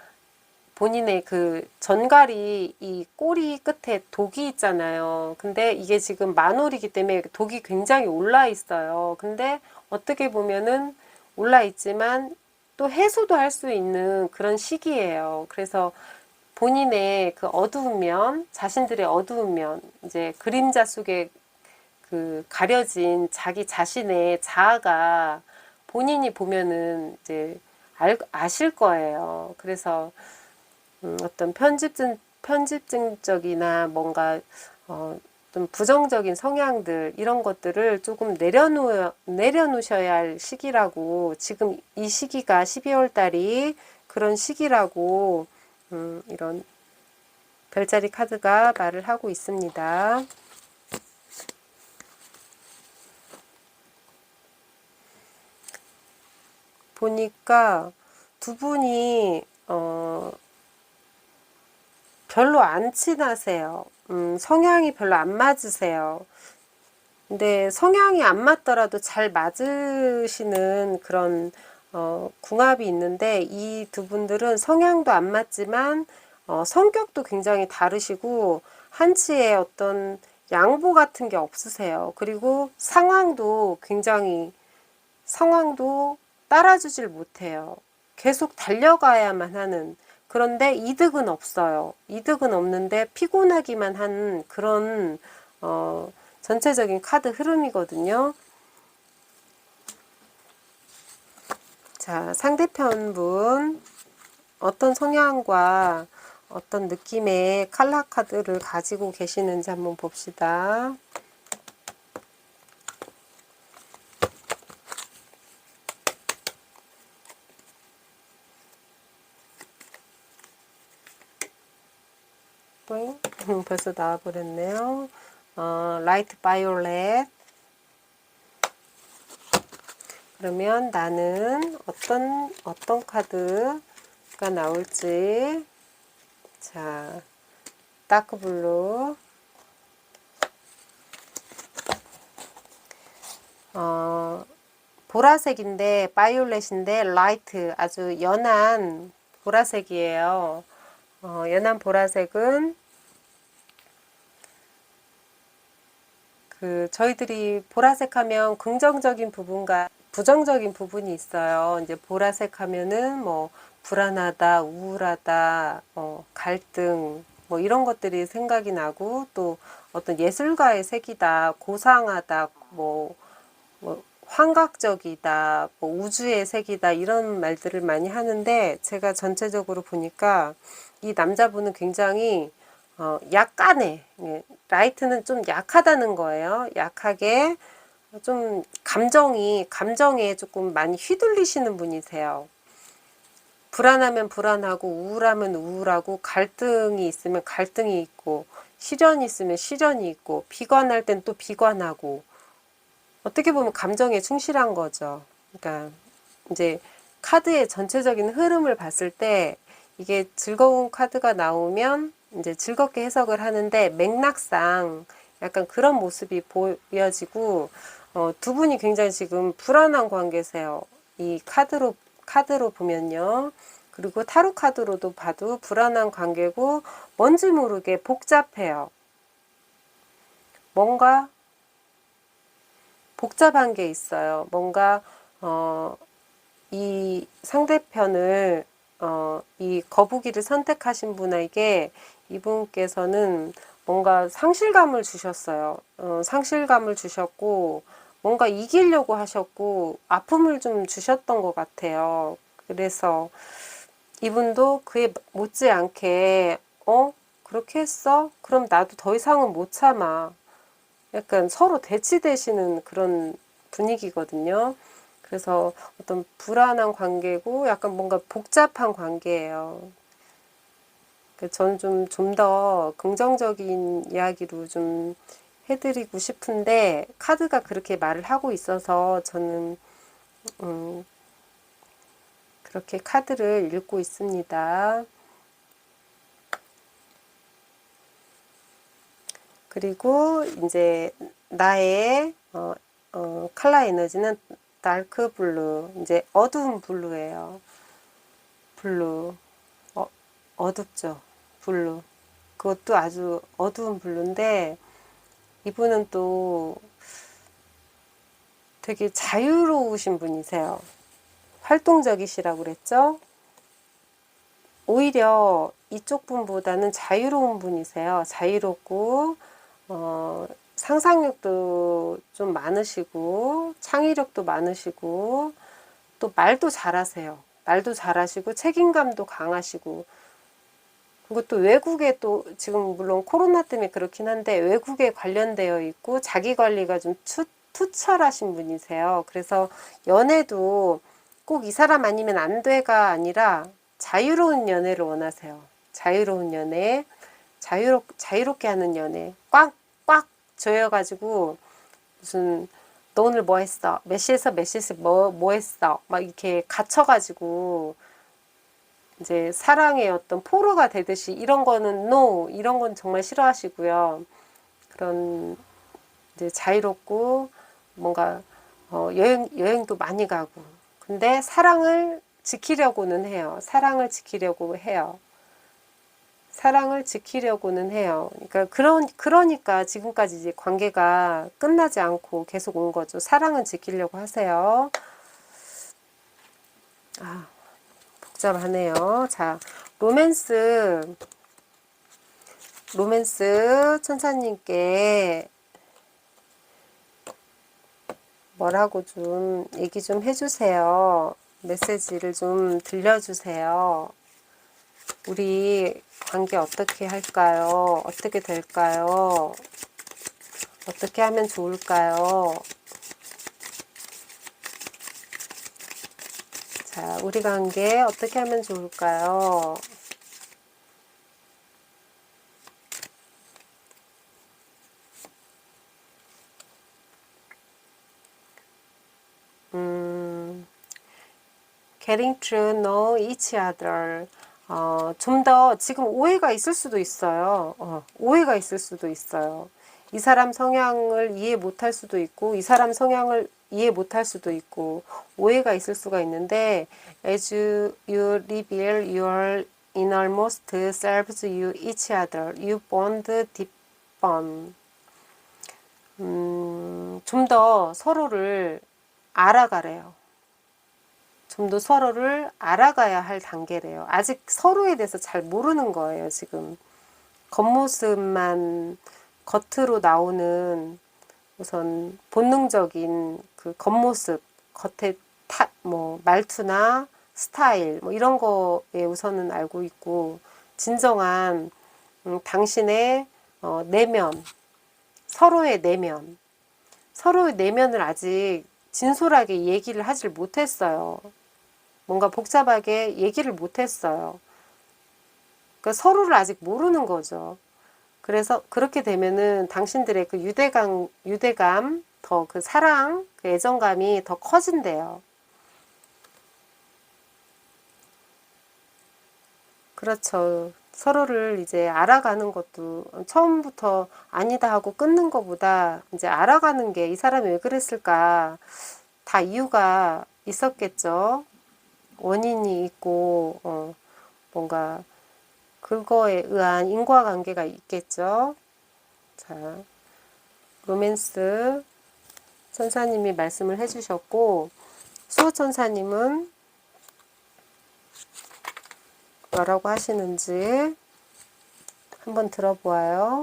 본인의 그 전갈이 이 꼬리 끝에 독이 있잖아요. 근데 이게 지금 만월이기 때문에 독이 굉장히 올라 있어요. 근데 어떻게 보면은 올라 있지만 또 해소도 할 수 있는 그런 시기예요. 그래서 본인의 그 어두운 면, 자신들의 어두운 면, 이제 그림자 속에 그 가려진 자기 자신의 자아가 본인이 보면은 이제 아실 거예요. 그래서 어떤 편집증적이나 뭔가 좀 부정적인 성향들 이런 것들을 조금 내려놓으셔야 할 시기라고, 지금 이 시기가 12월 달이 그런 시기라고 이런 별자리 카드가 말을 하고 있습니다. 보니까 두 분이 별로 안 친하세요. 성향이 별로 안 맞으세요. 근데 성향이 안 맞더라도 잘 맞으시는 그런 궁합이 있는데, 이 두 분들은 성향도 안 맞지만 성격도 굉장히 다르시고 한치의 어떤 양보 같은 게 없으세요. 그리고 상황도 따라주질 못해요. 계속 달려가야만 하는. 그런데 이득은 없어요. 이득은 없는데 피곤하기만 한 그런 전체적인 카드 흐름이거든요. 자, 상대편 분 어떤 성향과 어떤 느낌의 칼라 카드를 가지고 계시는지 한번 봅시다. 벌써 나와버렸네요. 라이트 바이올렛. 그러면 나는 어떤 카드가 나올지. 자, 다크 블루. 보라색인데 바이올렛인데 라이트, 아주 연한 보라색이에요. 연한 보라색은 저희들이 보라색 하면 긍정적인 부분과 부정적인 부분이 있어요. 이제 보라색 하면은 뭐 불안하다, 우울하다, 갈등, 뭐 이런 것들이 생각이 나고, 또 어떤 예술가의 색이다, 고상하다, 뭐 환각적이다, 뭐 우주의 색이다, 이런 말들을 많이 하는데, 제가 전체적으로 보니까 이 남자분은 굉장히 약간의, 라이트는 좀 약하다는 거예요. 약하게 좀 감정에 조금 많이 휘둘리시는 분이세요. 불안하면 불안하고, 우울하면 우울하고, 갈등이 있으면 갈등이 있고, 시련이 있으면 시련이 있고, 비관할 땐 또 비관하고, 어떻게 보면 감정에 충실한 거죠. 그러니까 이제 카드의 전체적인 흐름을 봤을 때 이게 즐거운 카드가 나오면 이제 즐겁게 해석을 하는데, 맥락상 약간 그런 모습이 보여지고, 두 분이 굉장히 지금 불안한 관계세요. 이 카드로 보면요. 그리고 타로 카드로도 봐도 불안한 관계고, 뭔지 모르게 복잡해요. 뭔가 복잡한 게 있어요. 뭔가 이 상대편을 이 거북이를 선택하신 분에게 이분께서는 뭔가 상실감을 주셨어요. 상실감을 주셨고, 뭔가 이기려고 하셨고, 아픔을 좀 주셨던 것 같아요. 그래서 이분도 그에 못지않게 그렇게 했어? 그럼 나도 더 이상은 못 참아. 약간 서로 대치되시는 그런 분위기거든요. 그래서 어떤 불안한 관계고 약간 뭔가 복잡한 관계예요. 저는 좀 더 긍정적인 이야기로 좀 해드리고 싶은데, 카드가 그렇게 말을 하고 있어서 저는 그렇게 카드를 읽고 있습니다. 그리고 이제 나의 컬러 에너지는 다크 블루, 이제 어두운 블루예요. 블루, 어둡죠. 블루. 그것도 아주 어두운 블루인데, 이분은 또 되게 자유로우신 분이세요. 활동적이시라고 그랬죠? 오히려 이쪽 분보다는 자유로운 분이세요. 자유롭고, 상상력도 좀 많으시고, 창의력도 많으시고, 또 말도 잘하세요. 말도 잘하시고 책임감도 강하시고, 그리고 또 외국에 또 지금 물론 코로나 때문에 그렇긴 한데 외국에 관련되어 있고 자기 관리가 좀 투철하신 분이세요. 그래서 연애도 꼭 이 사람 아니면 안 돼가 아니라 자유로운 연애를 원하세요. 자유로운 연애, 자유롭게 하는 연애. 꽉 조여가지고 무슨 너 오늘 뭐 했어? 몇 시에서 몇 시에서 뭐 했어? 막 이렇게 갇혀가지고 이제 사랑의 어떤 포로가 되듯이 이런 거는 no, 이런 건 정말 싫어하시고요. 그런 이제 자유롭고 뭔가 여행도 많이 가고. 근데 사랑을 지키려고는 해요. 사랑을 지키려고 해요. 사랑을 지키려고는 해요. 그러니까 지금까지 이제 관계가 끝나지 않고 계속 온 거죠. 사랑은 지키려고 하세요. 아, 복잡하네요. 자, 로맨스 천사님께 뭐라고 좀 얘기 좀 해주세요. 메시지를 좀 들려주세요. 우리 관계 어떻게 할까요? 어떻게 될까요? 어떻게 하면 좋을까요? 자, 우리 관계 어떻게 하면 좋을까요? Getting to know each other. 좀 더 지금 오해가 있을 수도 있어요. 오해가 있을 수도 있어요. 이 사람 성향을 이해 못할 수도 있고, 이 사람 성향을 이해 못할 수도 있고, 오해가 있을 수가 있는데, as you reveal your innermost selves, you each other, you bond deep bond. 좀 더 서로를 알아가래요. 좀 더 서로를 알아가야 할 단계래요. 아직 서로에 대해서 잘 모르는 거예요, 지금. 겉모습만 겉으로 나오는 우선 본능적인 그 겉모습, 겉에 말투나 스타일, 이런 거에 우선은 알고 있고, 진정한, 당신의, 내면, 서로의 내면을 아직 진솔하게 얘기를 하질 못했어요. 뭔가 복잡하게 얘기를 못했어요. 그러니까 서로를 아직 모르는 거죠. 그래서 그렇게 되면은 당신들의 그 유대감, 더 그 사랑, 그 애정감이 더 커진대요. 그렇죠. 서로를 이제 알아가는 것도 처음부터 아니다 하고 끊는 것보다 이제 알아가는 게 이 사람이 왜 그랬을까 다 이유가 있었겠죠. 원인이 있고 뭔가 그거에 의한 인과관계가 있겠죠. 자, 로맨스 천사님이 말씀을 해주셨고 수호천사님은 뭐라고 하시는지 한번 들어보아요.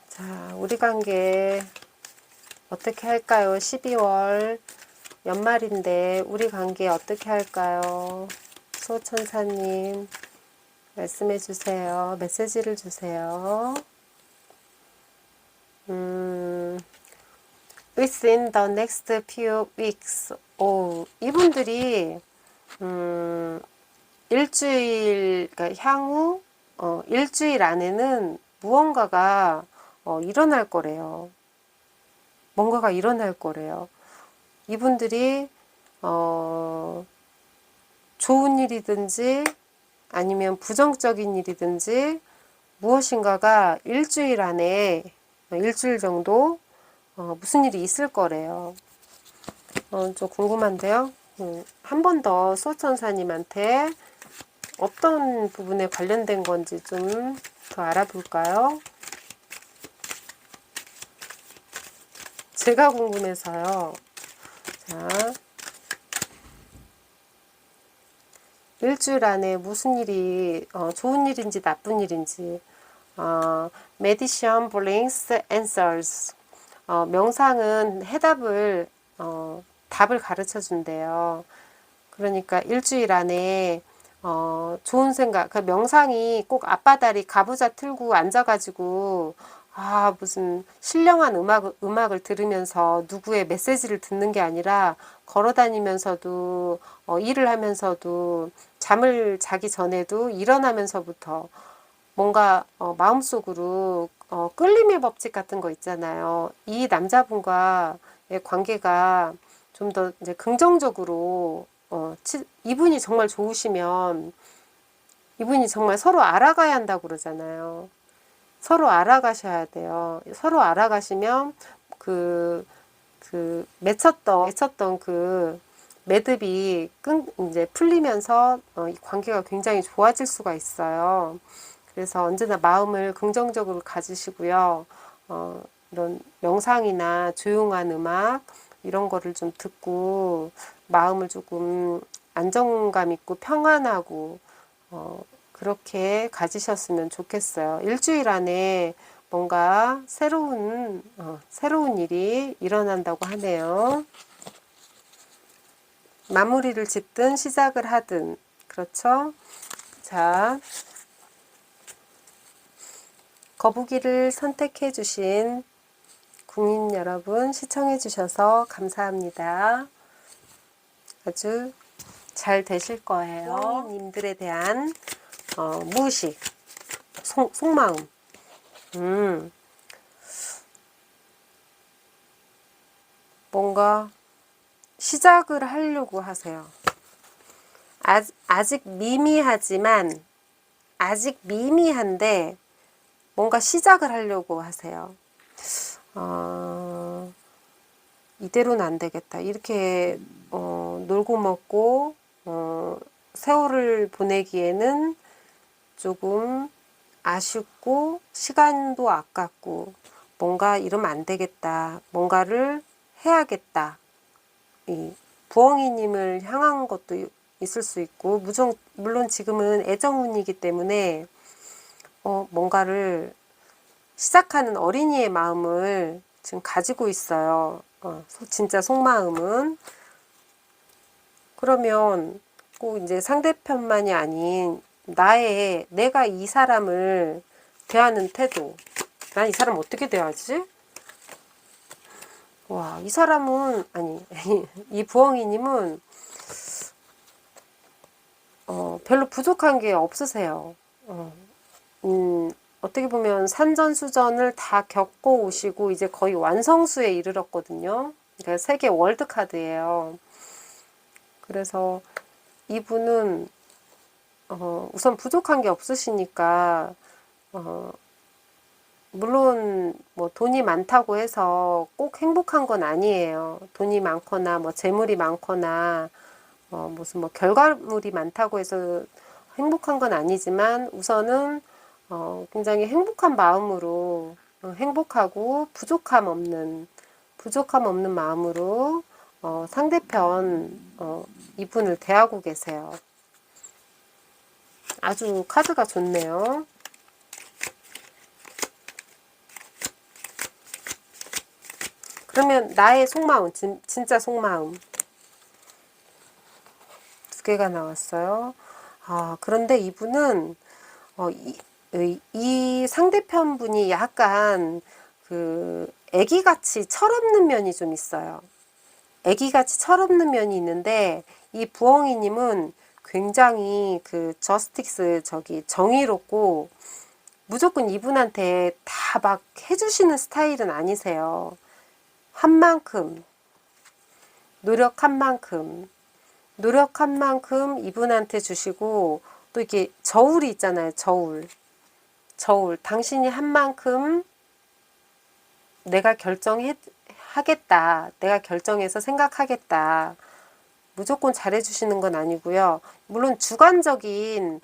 자, 우리 관계 어떻게 할까요? 12월 연말인데 우리 관계 어떻게 할까요? 수호천사님 말씀해 주세요. 메시지를 주세요. Within the next few weeks. 이분들이 일주일, 그러니까 향후 일주일 안에는 무언가가 일어날 거래요. 뭔가가 일어날 거래요. 이분들이 좋은 일이든지 아니면 부정적인 일이든지 무엇인가가 일주일 안에 일주일 정도 무슨 일이 있을 거래요. 좀 궁금한데요. 한 번 더 수호천사님한테 어떤 부분에 관련된 건지 좀 더 알아볼까요? 제가 궁금해서요. 자, 일주일 안에 무슨 일이 좋은 일인지 나쁜 일인지 Medicine brings answers. 명상은 해답을 답을 가르쳐 준대요. 그러니까 일주일 안에 좋은 생각, 그 명상이 꼭 앞바다리 가부좌 틀고 앉아가지고 무슨 신령한 음악을 들으면서 누구의 메시지를 듣는 게 아니라 걸어 다니면서도 일을 하면서도 잠을 자기 전에도 일어나면서부터 뭔가 마음속으로 끌림의 법칙 같은 거 있잖아요. 이 남자분과의 관계가 좀 더 이제 긍정적으로 이분이 정말 좋으시면 이분이 정말 서로 알아가야 한다고 그러잖아요. 서로 알아가셔야 돼요. 서로 알아가시면 맺혔던 그 매듭이 이제 풀리면서 이 관계가 굉장히 좋아질 수가 있어요. 그래서 언제나 마음을 긍정적으로 가지시고요. 이런 명상이나 조용한 음악 이런 거를 좀 듣고 마음을 조금 안정감 있고 평안하고 그렇게 가지셨으면 좋겠어요. 일주일 안에 뭔가 새로운 일이 일어난다고 하네요. 마무리를 짓든 시작을 하든 그렇죠? 자, 거북이를 선택해 주신 국민 여러분 시청해 주셔서 감사합니다. 아주 잘 되실 거예요. 님들에 대한 무의식, 속마음. 뭔가 시작을 하려고 하세요. 아직 미미한데 뭔가 시작을 하려고 하세요. 이대로는 안 되겠다. 이렇게 놀고 먹고 세월을 보내기에는 조금 아쉽고 시간도 아깝고 뭔가 이러면 안 되겠다. 뭔가를 해야겠다. 이 부엉이님을 향한 것도 있을 수 있고 물론 지금은 애정운이기 때문에 뭔가를 시작하는 어린이의 마음을 지금 가지고 있어요. 진짜 속마음은. 그러면 꼭 이제 상대편만이 아닌 내가 이 사람을 대하는 태도. 난 이 사람 어떻게 대하지? 와, 이 사람은, 아니, 이 부엉이님은, 별로 부족한 게 없으세요. 어떻게 보면 산전수전을 다 겪고 오시고 이제 거의 완성수에 이르렀거든요. 그러니까 세계 월드카드예요. 그래서 이분은 우선 부족한 게 없으시니까 물론 뭐 돈이 많다고 해서 꼭 행복한 건 아니에요. 돈이 많거나 뭐 재물이 많거나 무슨 뭐 결과물이 많다고 해서 행복한 건 아니지만 우선은 굉장히 행복한 마음으로 행복하고 부족함 없는 마음으로 상대편 이분을 대하고 계세요. 아주 카드가 좋네요. 그러면 나의 속마음, 진짜 속마음 두 개가 나왔어요. 그런데 이분은 이 상대편 분이 약간 애기같이 철없는 면이 좀 있어요. 애기같이 철없는 면이 있는데 이 부엉이님은 굉장히 저스틱스 정의롭고 무조건 이분한테 다 막 해주시는 스타일은 아니세요. 한 만큼 노력한 만큼 이분한테 주시고 또 이렇게 저울이 있잖아요. 저울 당신이 한 만큼 내가 내가 결정해서 생각하겠다. 무조건 잘해주시는 건 아니고요. 물론 주관적인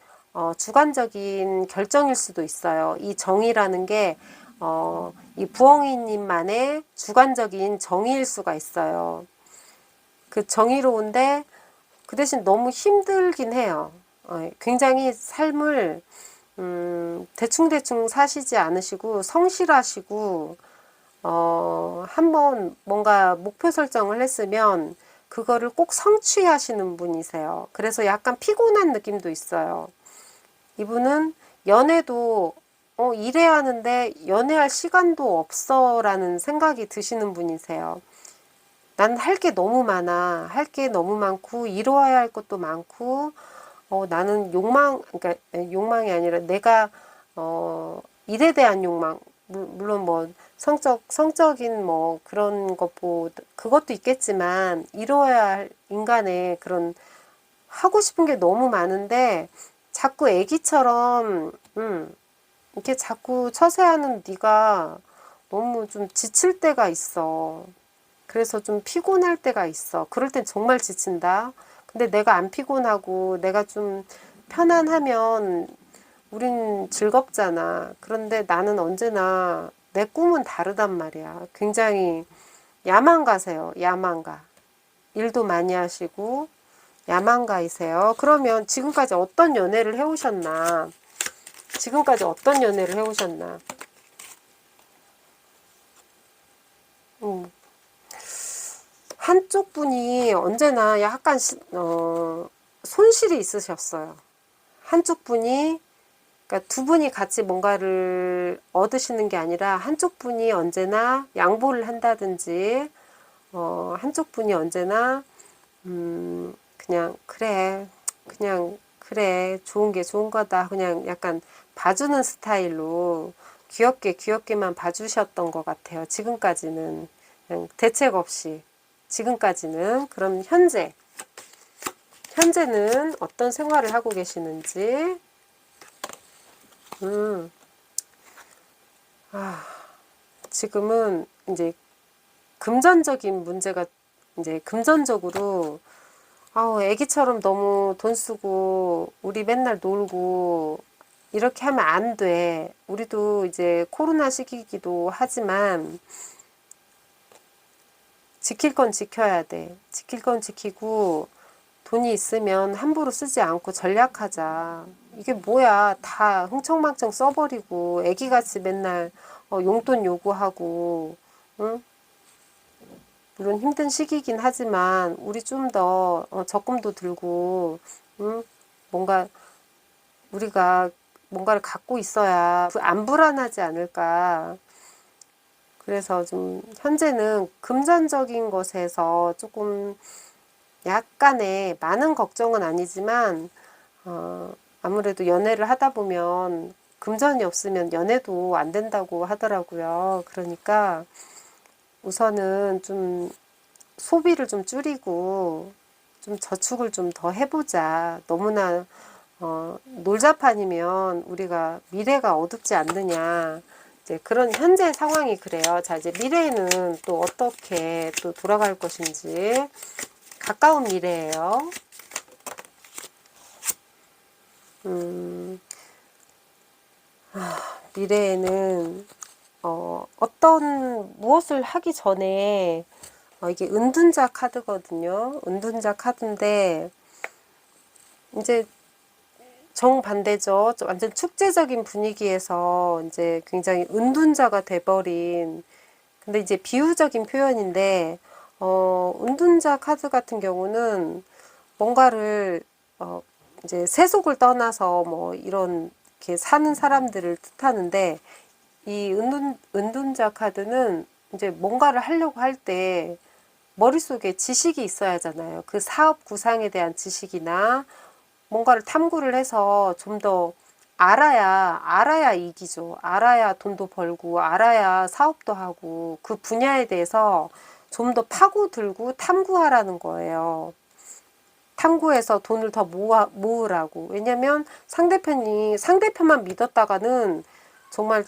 결정일 수도 있어요. 이 정의라는 게 이 부엉이님만의 주관적인 정의일 수가 있어요. 그 정의로운데 그 대신 너무 힘들긴 해요. 굉장히 삶을 대충대충 사시지 않으시고 성실하시고 한번 뭔가 목표 설정을 했으면 그거를 꼭 성취하시는 분이세요. 그래서 약간 피곤한 느낌도 있어요. 이분은 연애도 일해야 하는데 연애할 시간도 없어 라는 생각이 드시는 분이세요. 난 할 게 너무 많아. 할 게 너무 많고 이루어야 할 것도 많고 나는 그러니까 욕망이 아니라 내가 일에 대한 욕망, 물론 뭐 성적인 뭐 그런 것보다 그것도 있겠지만 이루어야 할 인간의 그런 하고 싶은 게 너무 많은데 자꾸 애기처럼 이렇게 자꾸 처세하는 네가 너무 좀 지칠 때가 있어. 그래서 좀 피곤할 때가 있어. 그럴 땐 정말 지친다. 근데 내가 안 피곤하고 내가 좀 편안하면 우린 즐겁잖아. 그런데 나는 언제나 내 꿈은 다르단 말이야. 굉장히 야망가세요. 야망가. 일도 많이 하시고 야망가이세요. 그러면 지금까지 어떤 연애를 해오셨나? 지금까지 어떤 연애를 해오셨나? 한쪽 분이 언제나 약간 손실이 있으셨어요. 한쪽 분이 그러니까 두 분이 같이 뭔가를 얻으시는 게 아니라 한쪽 분이 언제나 양보를 한다든지 한쪽 분이 언제나 그냥 그래 좋은 게 좋은 거다 그냥 약간 봐주는 스타일로 귀엽게만 봐주셨던 것 같아요. 지금까지는 그냥 대책 없이 지금까지는. 그럼 현재는 어떤 생활을 하고 계시는지. 지금은 이제 금전적인 문제가 이제 금전적으로 애기처럼 너무 돈 쓰고 우리 맨날 놀고 이렇게 하면 안 돼. 우리도 이제 코로나 시기이기도 하지만 지킬 건 지켜야 돼. 지킬 건 지키고 돈이 있으면 함부로 쓰지 않고 전략하자. 이게 뭐야. 다 흥청망청 써버리고 애기같이 맨날 용돈 요구하고 응? 물론 힘든 시기이긴 하지만 우리 좀 더 적금도 들고 응? 뭔가 우리가 뭔가를 갖고 있어야 안 불안하지 않을까. 그래서 좀 현재는 금전적인 것에서 조금 약간의 많은 걱정은 아니지만 아무래도 연애를 하다 보면 금전이 없으면 연애도 안 된다고 하더라고요. 그러니까 우선은 좀 소비를 좀 줄이고 좀 저축을 좀 더 해보자. 너무나 놀자판이면 우리가 미래가 어둡지 않느냐. 이제 그런 현재 상황이 그래요. 자, 이제 미래에는 또 어떻게 또 돌아갈 것인지 가까운 미래예요. 미래에는 어떤 무엇을 하기 전에 이게 은둔자 카드거든요. 은둔자 카드인데 이제 정반대죠. 완전 축제적인 분위기에서 이제 굉장히 은둔자가 돼버린. 근데 이제 비유적인 표현인데 은둔자 카드 같은 경우는 뭔가를 이제 세속을 떠나서 뭐 이런 이렇게 사는 사람들을 뜻하는데 이 은둔자 카드는 이제 뭔가를 하려고 할 때 머릿속에 지식이 있어야 하잖아요. 그 사업 구상에 대한 지식이나 뭔가를 탐구를 해서 좀 더 알아야 이기죠. 알아야 돈도 벌고, 알아야 사업도 하고, 그 분야에 대해서 좀 더 파고들고 탐구하라는 거예요. 탐구해서 돈을 더 모으라고. 왜냐면 상대편만 믿었다가는 정말,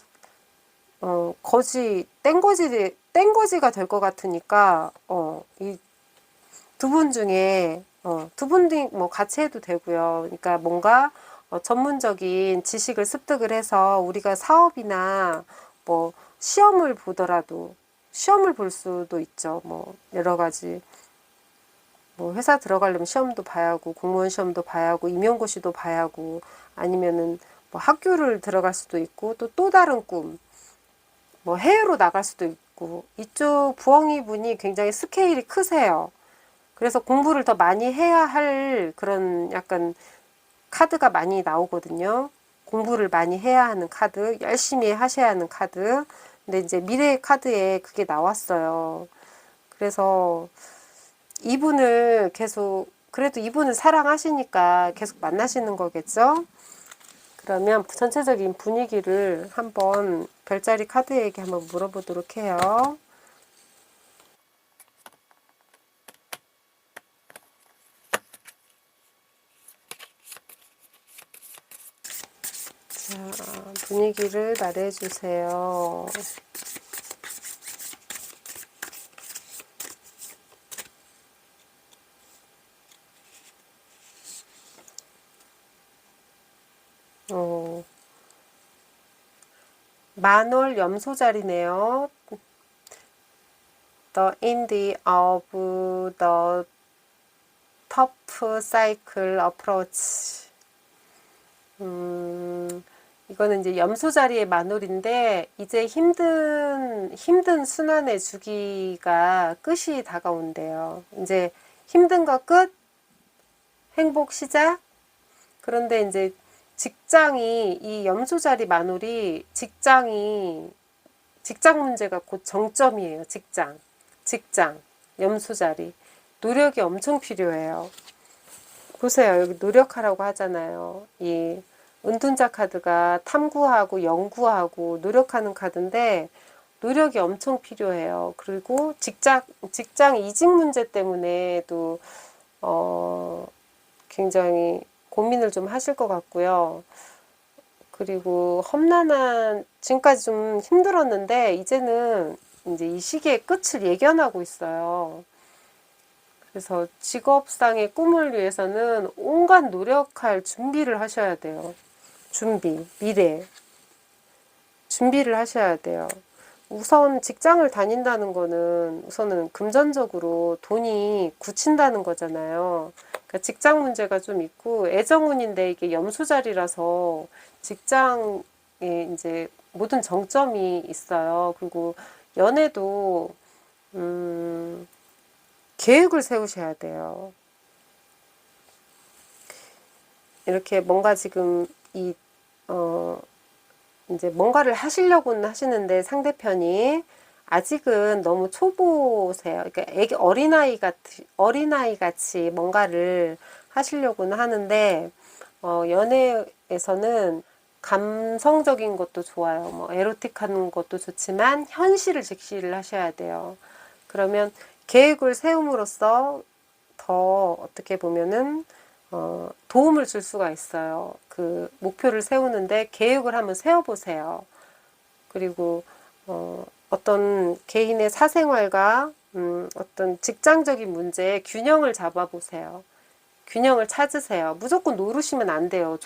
땡거지가 될 것 같으니까, 이 두 분 중에 두 분 뭐 같이 해도 되고요. 그러니까 뭔가 전문적인 지식을 습득을 해서 우리가 사업이나 뭐 시험을 보더라도 시험을 볼 수도 있죠. 뭐 여러 가지 뭐 회사 들어가려면 시험도 봐야 하고 공무원 시험도 봐야 하고 임용고시도 봐야 하고 아니면은 뭐 학교를 들어갈 수도 있고 또 다른 꿈 뭐 해외로 나갈 수도 있고, 이쪽 부엉이 분이 굉장히 스케일이 크세요. 그래서 공부를 더 많이 해야 할 그런 약간 카드가 많이 나오거든요. 공부를 많이 해야 하는 카드, 열심히 하셔야 하는 카드. 근데 이제 미래의 카드에 그게 나왔어요. 그래서 이분을 계속, 그래도 이분을 사랑하시니까 계속 만나시는 거겠죠? 그러면 전체적인 분위기를 한번 별자리 카드에게 한번 물어보도록 해요. 자, 분위기를 말해주세요. 만월 염소자리네요. The end of the tough cycle approach. 이거는 이제 염소자리의 만월인데, 이제 힘든 순환의 주기가 끝이 다가온대요. 이제 힘든 거 끝, 행복 시작. 그런데 이제 이 염소자리 만월이 직장 문제가 곧 정점이에요. 직장, 염소자리. 노력이 엄청 필요해요. 보세요. 여기 노력하라고 하잖아요. 이 은둔자 카드가 탐구하고 연구하고 노력하는 카드인데, 노력이 엄청 필요해요. 그리고 직장 이직 문제 때문에도 굉장히 고민을 좀 하실 것 같고요. 그리고 지금까지 좀 힘들었는데, 이제는 이제 이 시기의 끝을 예견하고 있어요. 그래서 직업상의 꿈을 위해서는 온갖 노력할 준비를 하셔야 돼요. 미래. 준비를 하셔야 돼요. 우선 직장을 다닌다는 거는 우선은 금전적으로 돈이 굳힌다는 거잖아요. 그러니까 직장 문제가 좀 있고, 애정운인데 이게 염소자리라서 직장에 이제 모든 정점이 있어요. 그리고 연애도 계획을 세우셔야 돼요. 이렇게 뭔가 지금 이제 뭔가를 하시려고는 하시는데, 상대편이 아직은 너무 초보세요. 그러니까 어린아이 같이 뭔가를 하시려고는 하는데, 연애에서는 감성적인 것도 좋아요. 뭐 에로틱한 것도 좋지만 현실을 직시를 하셔야 돼요. 그러면 계획을 세움으로써 더 어떻게 보면은 도움을 줄 수가 있어요. 그 목표를 세우는데 계획을 한번 세워보세요. 그리고 어떤 개인의 사생활과 어떤 직장적인 문제에 균형을 잡아보세요. 균형을 찾으세요. 무조건 노르시면 안 돼요.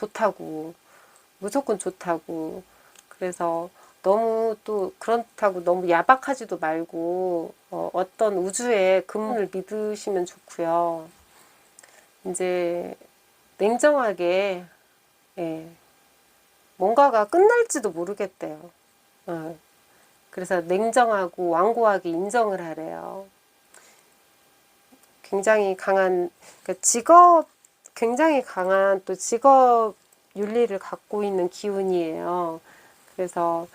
무조건 좋다고. 그래서 그렇다고 너무 야박하지도 말고, 어떤 우주의 근본을 믿으시면 좋고요. 이제 냉정하게, 예, 뭔가가 끝날지도 모르겠대요. 그래서 냉정하고 완고하게 인정을 하래요. 굉장히 강한, 그러니까 굉장히 강한 또 직업 윤리를 갖고 있는 기운이에요. 그래서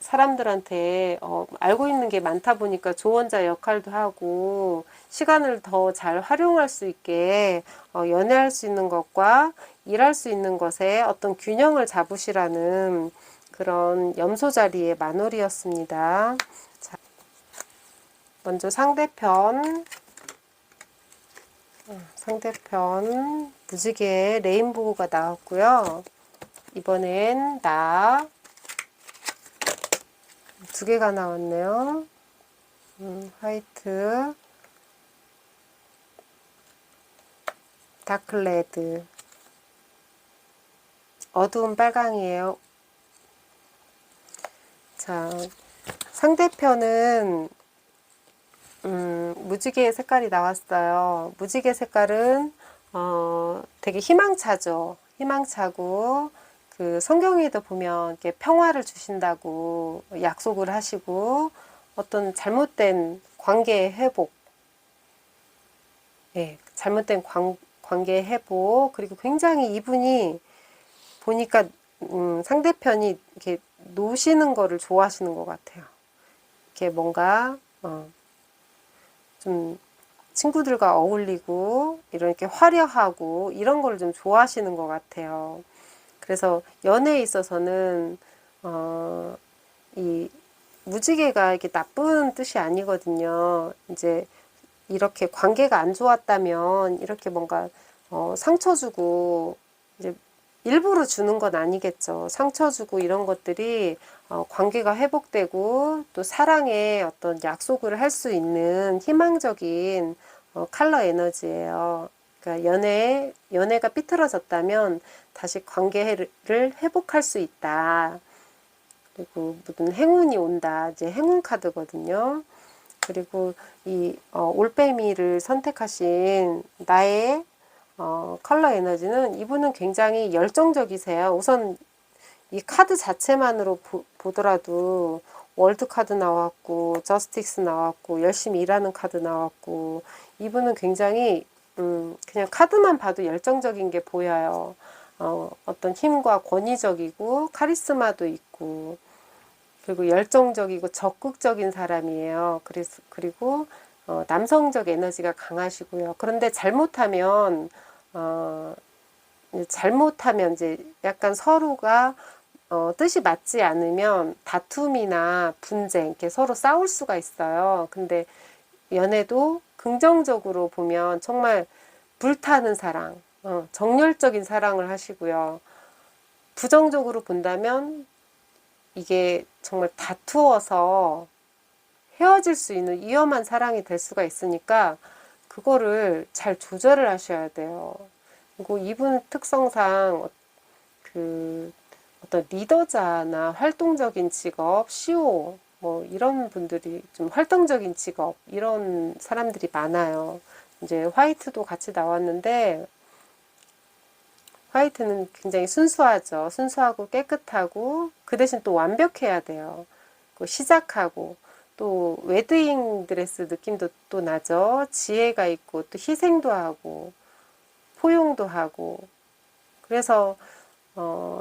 사람들한테 알고 있는 게 많다 보니까 조언자 역할도 하고, 시간을 더 잘 활용할 수 있게 연애할 수 있는 것과 일할 수 있는 것에 어떤 균형을 잡으시라는 그런 염소자리의 만월이었습니다. 자, 먼저 상대편 무지개 레인보우가 나왔고요. 이번엔 두 개가 나왔네요. 화이트, 다크레드, 어두운 빨강이에요. 자, 상대편은 무지개 색깔이 나왔어요. 무지개 색깔은 되게 희망차죠. 희망차고, 그 성경에도 보면 이렇게 평화를 주신다고 약속을 하시고, 어떤 잘못된 관계 회복, 예, 잘못된 관계 회복, 그리고 굉장히 이분이 보니까 상대편이 이렇게 노시는 거를 좋아하시는 것 같아요. 이렇게 뭔가 좀 친구들과 어울리고 이렇게 화려하고 이런 걸 좀 좋아하시는 것 같아요. 그래서 연애에 있어서는 이 무지개가 이게 나쁜 뜻이 아니거든요. 이제 이렇게 관계가 안 좋았다면 이렇게 뭔가 상처 주고 이제 일부러 주는 건 아니겠죠. 상처 주고 이런 것들이 관계가 회복되고 또 사랑의 어떤 약속을 할 수 있는 희망적인 컬러 에너지예요. 그러니까 연애가 삐뚤어졌다면 다시 관계를 회복할 수 있다. 그리고 무슨 행운이 온다. 이제 행운 카드거든요. 그리고 이 올빼미를 선택하신 나의 컬러 에너지는 이분은 굉장히 열정적이세요. 우선 이 카드 자체만으로 보더라도 월드 카드 나왔고 저스티스 나왔고 열심히 일하는 카드 나왔고 이분은 굉장히 그냥 카드만 봐도 열정적인 게 보여요. 어떤 힘과 권위적이고 카리스마도 있고 그리고 열정적이고 적극적인 사람이에요. 그리고 남성적 에너지가 강하시고요. 그런데 잘못하면 이제 약간 서로가 뜻이 맞지 않으면 다툼이나 분쟁, 이렇게 서로 싸울 수가 있어요. 근데 연애도 긍정적으로 보면 정말 불타는 사랑, 정열적인 사랑을 하시고요. 부정적으로 본다면 이게 정말 다투어서 헤어질 수 있는 위험한 사랑이 될 수가 있으니까 그거를 잘 조절을 하셔야 돼요. 그리고 이분 특성상 그 어떤 리더자나 활동적인 직업, CEO 뭐 이런 분들이 좀 활동적인 직업 이런 사람들이 많아요. 이제 화이트도 같이 나왔는데 화이트는 굉장히 순수하죠. 순수하고 깨끗하고 그 대신 또 완벽해야 돼요. 시작하고 또 웨딩 드레스 느낌도 또 나죠. 지혜가 있고 또 희생도 하고 포용도 하고 그래서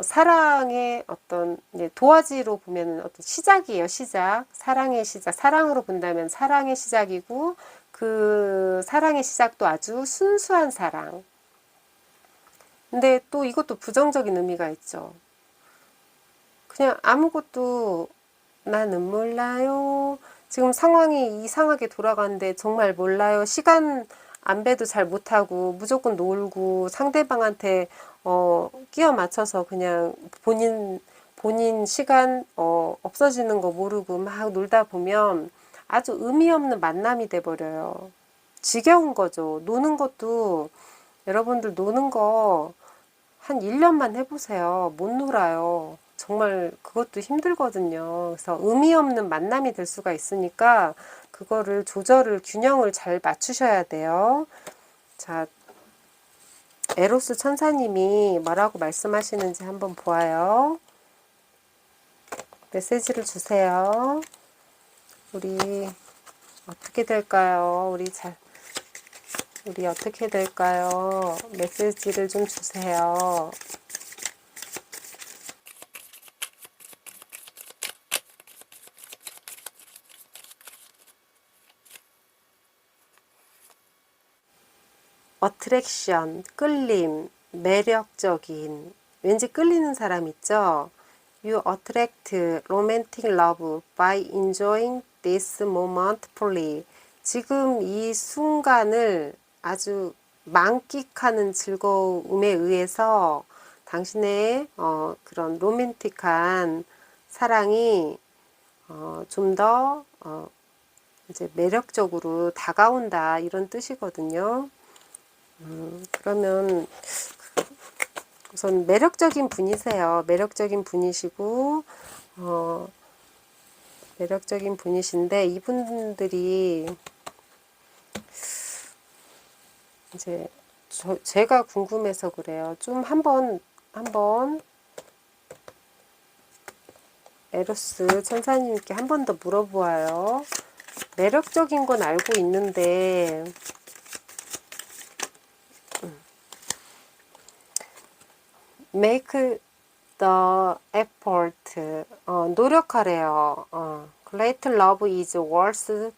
사랑의 어떤 이제 도화지로 보면 어떤 시작이에요. 시작. 사랑의 시작. 사랑으로 본다면 사랑의 시작이고 그 사랑의 시작도 아주 순수한 사랑. 근데 또 이것도 부정적인 의미가 있죠. 그냥 아무것도 나는 몰라요. 지금 상황이 이상하게 돌아가는데 정말 몰라요. 시간 안배도 잘 못하고 무조건 놀고 상대방한테 끼워 맞춰서 그냥 본인 시간 없어지는 거 모르고 막 놀다 보면 아주 의미 없는 만남이 돼 버려요. 지겨운 거죠. 노는 것도 여러분들 노는 거 한 1년만 해보세요. 못 놀아요. 정말 그것도 힘들거든요. 그래서 의미 없는 만남이 될 수가 있으니까 그거를 균형을 잘 맞추셔야 돼요. 자, 에로스 천사님이 뭐라고 말씀하시는지 한번 보아요. 메시지를 주세요. 우리 어떻게 될까요? 우리 어떻게 될까요? 메시지를 좀 주세요. 어트랙션, 끌림, 매력적인, 왠지 끌리는 사람 있죠? You attract romantic love by enjoying this moment fully. 지금 이 순간을 아주 만끽하는 즐거움에 의해서 당신의 그런 로맨틱한 사랑이 좀 더 이제 매력적으로 다가온다 이런 뜻이거든요. 그러면 우선 매력적인 분이세요. 매력적인 분이시고 매력적인 분이신데 이분들이 이제 제가 궁금해서 그래요. 좀 한번 에로스 천사님께 한 번 더 물어보아요. 매력적인 건 알고 있는데 make the effort. 노력하래요. Great love is worth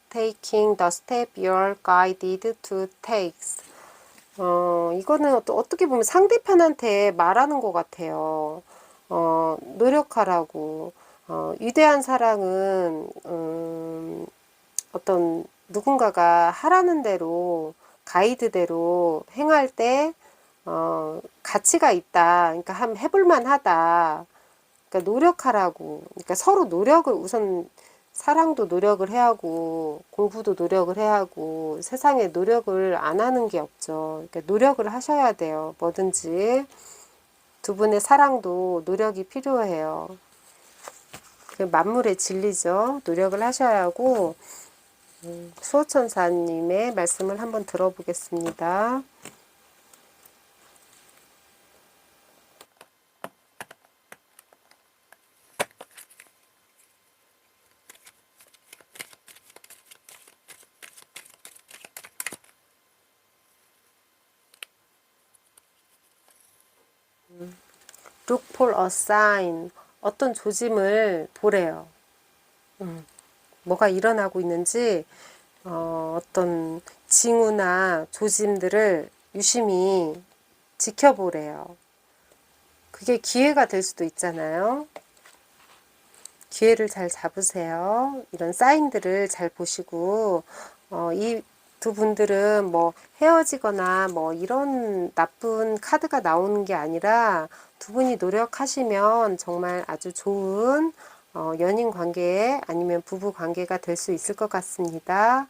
taking the step you're guided to take. 이거는 어떻게 보면 상대편한테 말하는 것 같아요. 노력하라고. 위대한 사랑은, 어떤 누군가가 하라는 대로, 가이드대로 행할 때, 가치가 있다. 그러니까 한번 해볼만 하다. 그러니까 노력하라고. 그러니까 서로 노력을 우선 사랑도 노력을 해야 하고 공부도 노력을 해야 하고 세상에 노력을 안 하는 게 없죠. 그러니까 노력을 하셔야 돼요. 뭐든지 두 분의 사랑도 노력이 필요해요. 그 만물의 진리죠. 노력을 하셔야 하고 수호천사님의 말씀을 한번 들어보겠습니다. Look for a sign. 어떤 조짐을 보래요. 뭐가 일어나고 있는지 어떤 징후나 조짐들을 유심히 지켜보래요. 그게 기회가 될 수도 있잖아요. 기회를 잘 잡으세요. 이런 사인들을 잘 보시고 이 두 분들은 뭐 헤어지거나 뭐 이런 나쁜 카드가 나오는 게 아니라 두 분이 노력하시면 정말 아주 좋은 연인 관계 아니면 부부 관계가 될 수 있을 것 같습니다.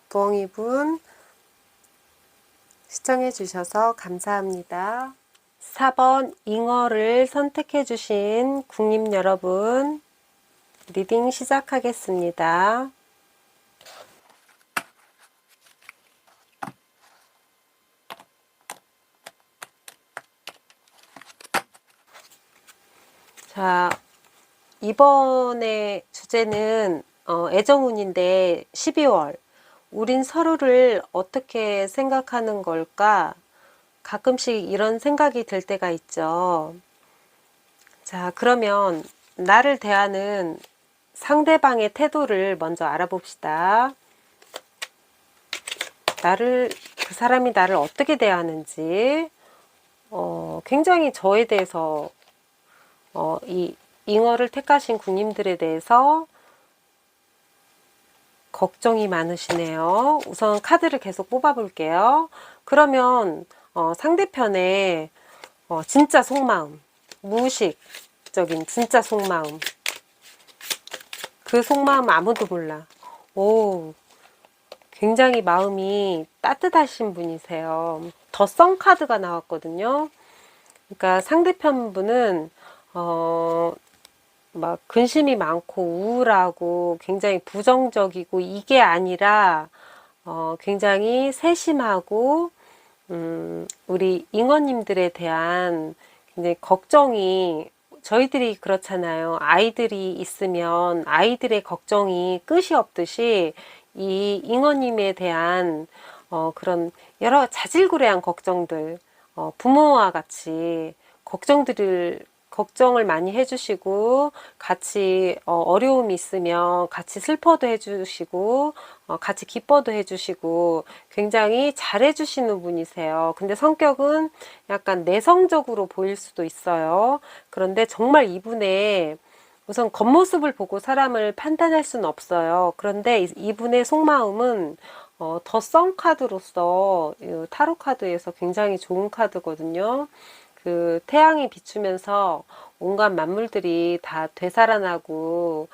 부엉이분 시청해 주셔서 감사합니다. 4번 잉어를 선택해 주신 국님 여러분 리딩 시작하겠습니다. 자, 이번에 주제는 애정운인데 12월 우린 서로를 어떻게 생각하는 걸까? 가끔씩 이런 생각이 들 때가 있죠. 자, 그러면 나를 대하는 상대방의 태도를 먼저 알아봅시다. 그 사람이 나를 어떻게 대하는지, 굉장히 저에 대해서, 이 잉어를 택하신 국님들에 대해서 걱정이 많으시네요. 우선 카드를 계속 뽑아볼게요. 그러면 상대편의 진짜 속마음, 무의식적인 진짜 속마음, 그 속마음 아무도 몰라. 오, 굉장히 마음이 따뜻하신 분이세요. 더 썬 카드가 나왔거든요. 그러니까 상대편 분은 막 근심이 많고 우울하고 굉장히 부정적이고 이게 아니라 굉장히 세심하고 우리 잉어님들에 대한 굉장히 걱정이 저희들이 그렇잖아요. 아이들이 있으면 아이들의 걱정이 끝이 없듯이 이 잉어님에 대한 그런 여러 자질구레한 걱정들 부모와 같이 걱정을 많이 해주시고 같이 어려움이 있으면 같이 슬퍼도 해주시고 같이 기뻐도 해주시고 굉장히 잘해주시는 분이세요. 근데 성격은 약간 내성적으로 보일 수도 있어요. 그런데 정말 이분의 우선 겉모습을 보고 사람을 판단할 수는 없어요. 그런데 이분의 속마음은 더 썬 카드로서 타로 카드에서 굉장히 좋은 카드거든요. 그 태양이 비추면서 온갖 만물들이 다 되살아나고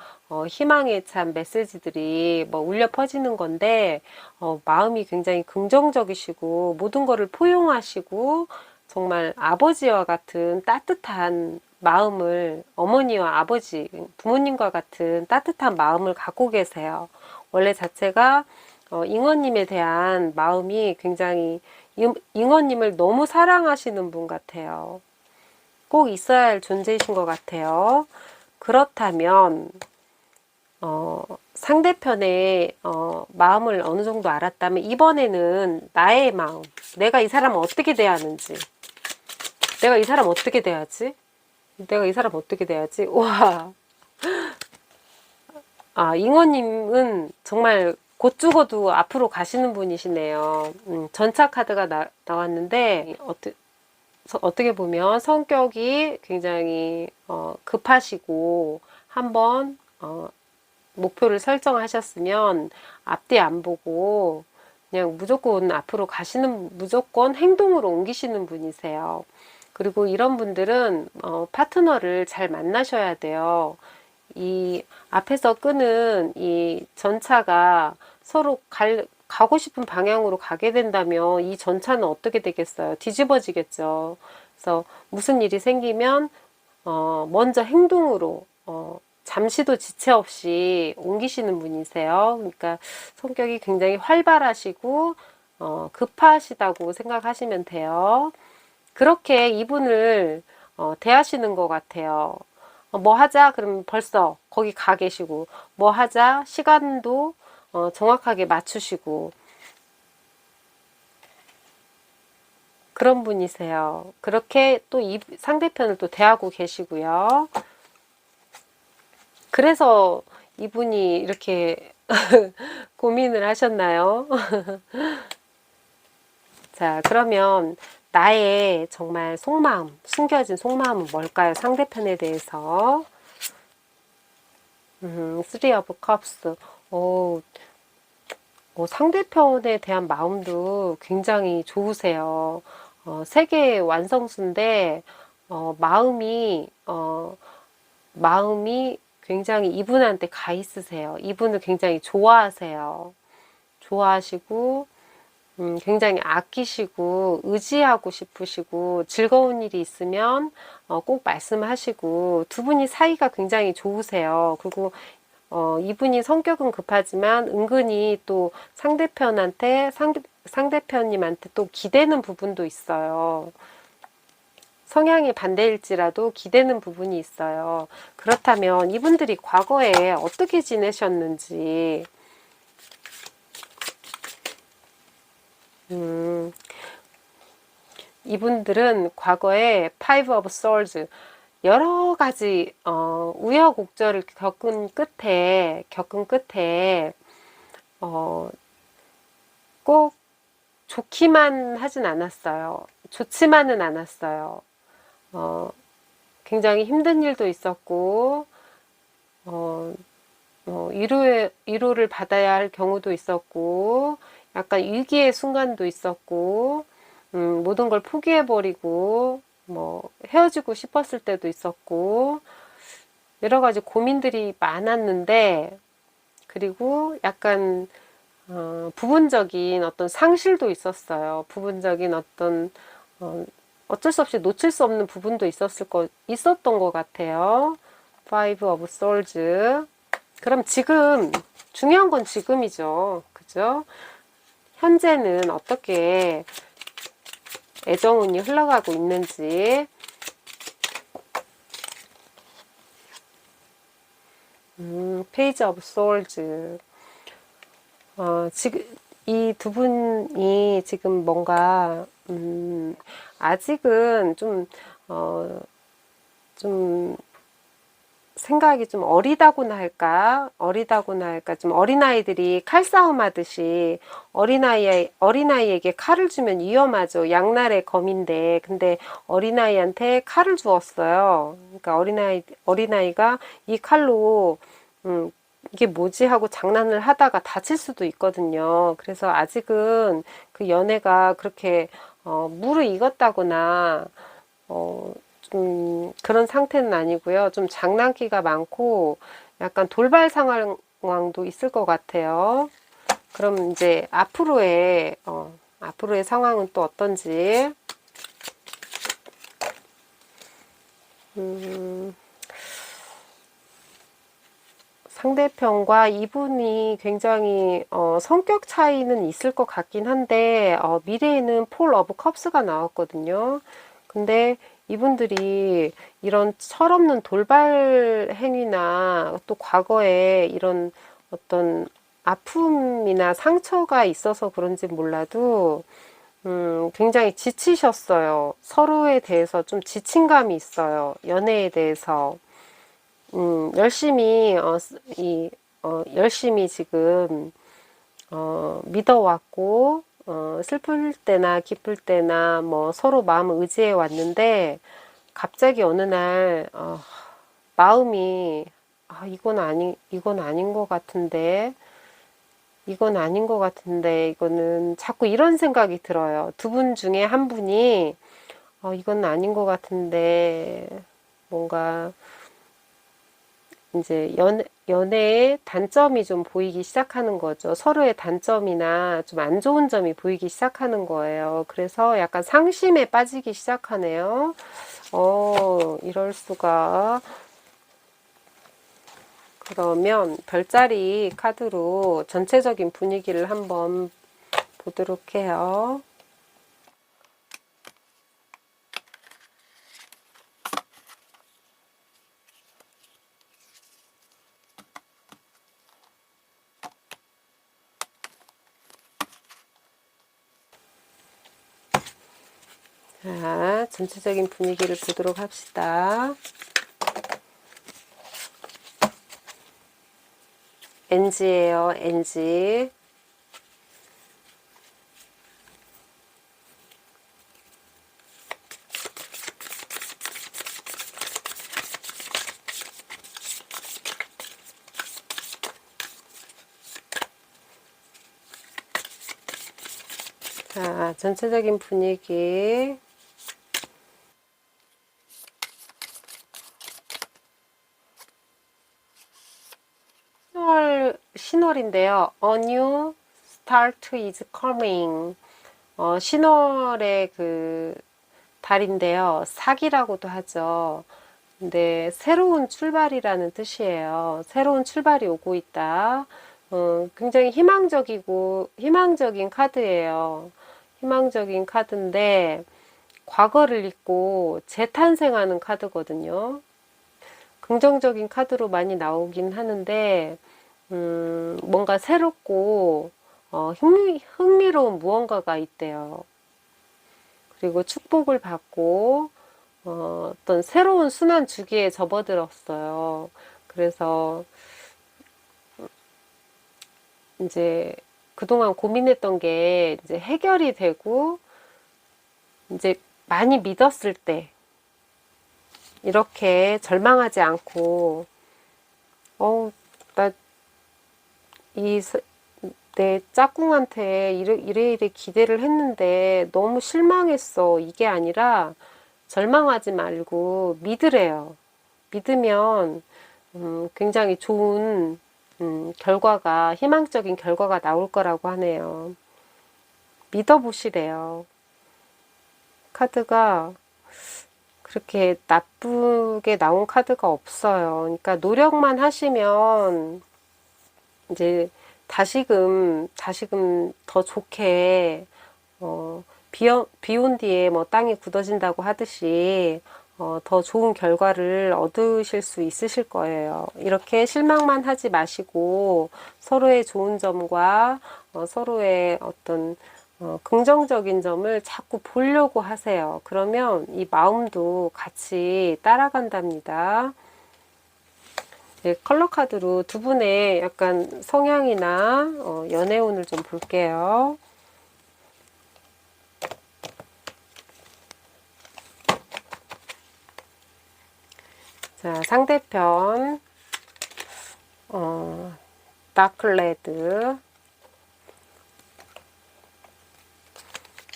희망의 참 메시지들이 뭐 울려 퍼지는 건데 마음이 굉장히 긍정적이시고 모든 거를 포용하시고 정말 아버지와 같은 따뜻한 마음을 어머니와 아버지 부모님과 같은 따뜻한 마음을 갖고 계세요. 원래 자체가 잉어님에 대한 마음이 굉장히 잉어님을 너무 사랑하시는 분 같아요. 꼭 있어야 할 존재이신 것 같아요. 그렇다면 상대편의 마음을 어느 정도 알았다면 이번에는 나의 마음, 내가 이 사람을 어떻게 대하는지, 내가 이 사람 어떻게 대하지? 내가 이 사람 어떻게 대하지? 와, 잉어님은 정말 곧 죽어도 앞으로 가시는 분이시네요. 전차 카드가 나왔는데 어떻게 보면 성격이 굉장히 급하시고 한번 목표를 설정하셨으면 앞뒤 안 보고 그냥 무조건 앞으로 가시는, 무조건 행동으로 옮기시는 분이세요. 그리고 이런 분들은 파트너를 잘 만나셔야 돼요. 이 앞에서 끄는 이 전차가 서로 가고 싶은 방향으로 가게 된다면 이 전차는 어떻게 되겠어요? 뒤집어지겠죠. 그래서 무슨 일이 생기면 먼저 행동으로 잠시도 지체 없이 옮기시는 분이세요. 그러니까 성격이 굉장히 활발하시고 급하시다고 생각하시면 돼요. 그렇게 이분을 대하시는 것 같아요. 뭐 하자 그러면 벌써 거기 가 계시고, 뭐 하자 시간도 정확하게 맞추시고, 그런 분이세요. 그렇게 또 이 상대편을 또 대하고 계시고요. 그래서 이분이 이렇게 고민을 하셨나요? 자, 그러면 나의 정말 속마음, 숨겨진 속마음은 뭘까요? 상대편에 대해서. Three of Cups. 상대편에 대한 마음도 굉장히 좋으세요. 세계의 완성수인데, 마음이 굉장히 이분한테 가 있으세요. 이분을 굉장히 좋아하세요. 좋아하시고, 굉장히 아끼시고, 의지하고 싶으시고, 즐거운 일이 있으면 꼭 말씀하시고, 두 분이 사이가 굉장히 좋으세요. 그리고 이분이 성격은 급하지만 은근히 또 상대편님한테 또 기대는 부분도 있어요. 성향이 반대일지라도 기대는 부분이 있어요. 그렇다면 이분들이 과거에 어떻게 지내셨는지, 이분들은 과거에 Five of Swords, 여러 가지 우여곡절을 겪은 끝에 꼭 좋기만 하진 않았어요. 좋지만은 않았어요. 굉장히 힘든 일도 있었고, 위로를 받아야 할 경우도 있었고, 약간 위기의 순간도 있었고, 모든 걸 포기해버리고, 헤어지고 싶었을 때도 있었고, 여러 가지 고민들이 많았는데, 그리고 약간, 부분적인 어떤 상실도 있었어요. 부분적인 어쩔 수 없이 놓칠 수 없는 부분도 있었던 것 같아요. Five of Swords. 그럼 지금, 중요한 건 지금이죠. 그죠? 현재는 어떻게 애정운이 흘러가고 있는지. Page of Swords. 지금 이 두 분이 지금 뭔가 아직은 좀 생각이 좀 어리다고나 할까? 좀 어린아이들이 칼싸움 하듯이 어린아이에게 칼을 주면 위험하죠. 양날의 검인데. 근데 어린아이한테 칼을 주었어요. 그러니까 어린아이가 이 칼로, 이게 뭐지 하고 장난을 하다가 다칠 수도 있거든요. 그래서 아직은 그 연애가 그렇게, 무르익었다거나, 좀 그런 상태는 아니고요. 좀 장난기가 많고 약간 돌발 상황도 있을 것 같아요. 그럼 이제 앞으로의 상황은 또 어떤지. 상대편과 이분이 굉장히 성격 차이는 있을 것 같긴 한데 미래에는 폴 오브 컵스가 나왔거든요. 근데 이분들이 이런 철없는 돌발 행위나 또 과거에 이런 어떤 아픔이나 상처가 있어서 그런지 몰라도 굉장히 지치셨어요. 서로에 대해서 좀 지친감이 있어요. 연애에 대해서. 열심히, 열심히 지금, 믿어왔고, 슬플 때나 기쁠 때나 뭐 서로 마음을 의지해 왔는데, 갑자기 어느 날, 마음이, 이건 아닌 것 같은데, 이거는 자꾸 이런 생각이 들어요. 두 분 중에 한 분이, 이건 아닌 것 같은데, 뭔가, 이제 연애의 단점이 좀 보이기 시작하는 거죠. 서로의 단점이나 좀 안 좋은 점이 보이기 시작하는 거예요. 그래서 약간 상심에 빠지기 시작하네요. 이럴 수가. 그러면 별자리 카드로 전체적인 분위기를 한번 보도록 해요. 자, 전체적인 분위기를 보도록 합시다. NG예요, NG. 자, 전체적인 분위기. 신월인데요. A new start is coming. 신월의 그 달인데요. 사기라고도 하죠. 근데 새로운 출발이라는 뜻이에요. 새로운 출발이 오고 있다. 굉장히 희망적인 카드예요. 희망적인 카드인데, 과거를 잊고 재탄생하는 카드거든요. 긍정적인 카드로 많이 나오긴 하는데, 뭔가 새롭고, 흥미로운 무언가가 있대요. 그리고 축복을 받고, 어떤 새로운 순환 주기에 접어들었어요. 그래서, 이제 그동안 고민했던 게 이제 해결이 되고, 이제 많이 믿었을 때, 이렇게 절망하지 않고, 나 내 짝꿍한테 이래 기대를 했는데 너무 실망했어. 이게 아니라 절망하지 말고 믿으래요. 믿으면 굉장히 좋은 희망적인 결과가 나올 거라고 하네요. 믿어보시래요. 카드가 그렇게 나쁘게 나온 카드가 없어요. 그러니까 노력만 하시면 이제 다시금 더 좋게 비온 뒤에 뭐 땅이 굳어진다고 하듯이 더 좋은 결과를 얻으실 수 있으실 거예요. 이렇게 실망만 하지 마시고 서로의 좋은 점과 서로의 어떤 긍정적인 점을 자꾸 보려고 하세요. 그러면 이 마음도 같이 따라간답니다. 네, 컬러 카드로 두 분의 약간 성향이나 연애운을 좀 볼게요. 자, 상대편 다크레드.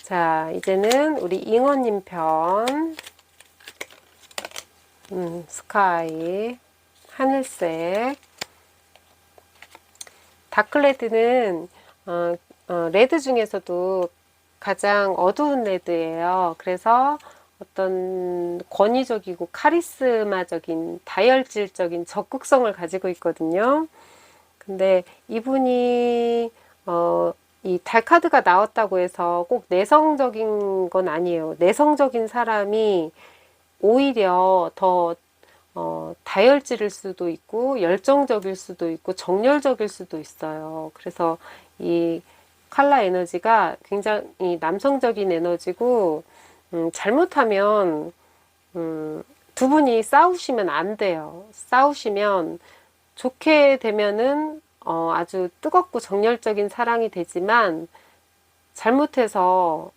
자, 이제는 우리 잉어님 편 스카이 하늘색. 다크레드는 레드 중에서도 가장 어두운 레드예요. 그래서 어떤 권위적이고 카리스마적인 다혈질적인 적극성을 가지고 있거든요. 근데 이분이 이 달 카드가 나왔다고 해서 꼭 내성적인 건 아니에요. 내성적인 사람이 오히려 더 다혈질일 수도 있고 열정적일 수도 있고 정열적일 수도 있어요. 그래서 이 칼라 에너지가 굉장히 남성적인 에너지고 잘못하면 두 분이 싸우시면 안 돼요. 싸우시면 좋게 되면은 아주 뜨겁고 정열적인 사랑이 되지만 잘못해서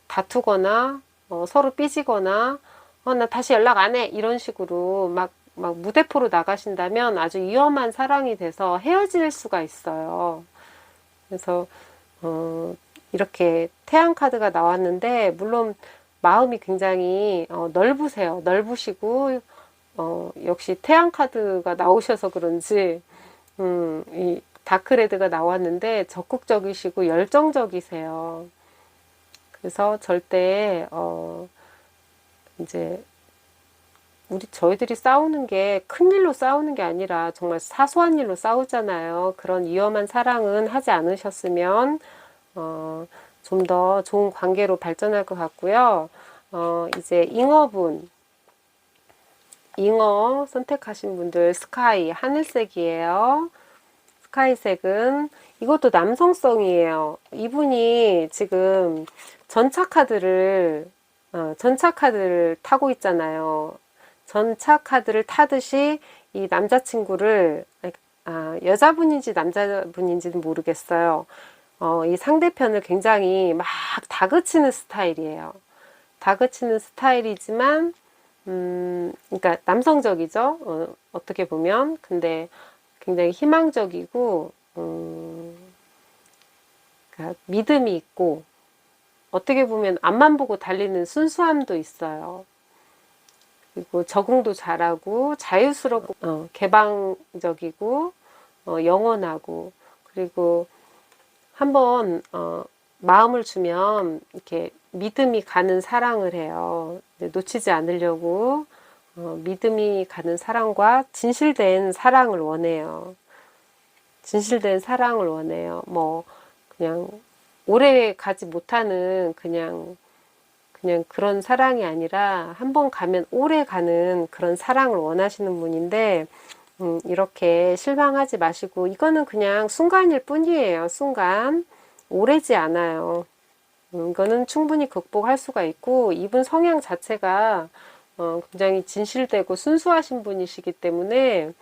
다투거나 서로 삐지거나 나 다시 연락 안 해 이런 식으로 막 무대포로 나가신다면 아주 위험한 사랑이 돼서 헤어질 수가 있어요. 그래서 이렇게 태양 카드가 나왔는데 물론 마음이 굉장히 넓으세요. 넓으시고 역시 태양 카드가 나오셔서 그런지 이 다크레드가 나왔는데 적극적이시고 열정적이세요. 그래서 절대 이제 저희들이 싸우는 게 큰일로 싸우는 게 아니라 정말 사소한 일로 싸우잖아요. 그런 위험한 사랑은 하지 않으셨으면 좀 더 좋은 관계로 발전할 것 같고요. 이제 잉어 선택하신 분들 스카이 하늘색이에요. 스카이색은 이것도 남성성이에요. 이분이 지금 전차 카드를 타고 있잖아요. 전차 카드를 타듯이 이 남자친구를 여자분인지 남자분인지는 모르겠어요. 이 상대편을 굉장히 막 다그치는 스타일이에요. 다그치는 스타일이지만 그러니까 남성적이죠. 어떻게 보면 근데 굉장히 희망적이고 그러니까 믿음이 있고 어떻게 보면 앞만 보고 달리는 순수함도 있어요. 그리고 적응도 잘하고 자유스럽고 개방적이고 영원하고 그리고 한번 마음을 주면 이렇게 믿음이 가는 사랑을 해요. 놓치지 않으려고 믿음이 가는 사랑과 진실된 사랑을 원해요. 진실된 사랑을 원해요. 뭐 그냥 오래 가지 못하는 그냥 그런 사랑이 아니라 한번 가면 오래 가는 그런 사랑을 원하시는 분인데 이렇게 실망하지 마시고 이거는 그냥 순간일 뿐이에요. 순간 오래지 않아요. 이거는 충분히 극복할 수가 있고 이분 성향 자체가 굉장히 진실되고 순수하신 분이시기 때문에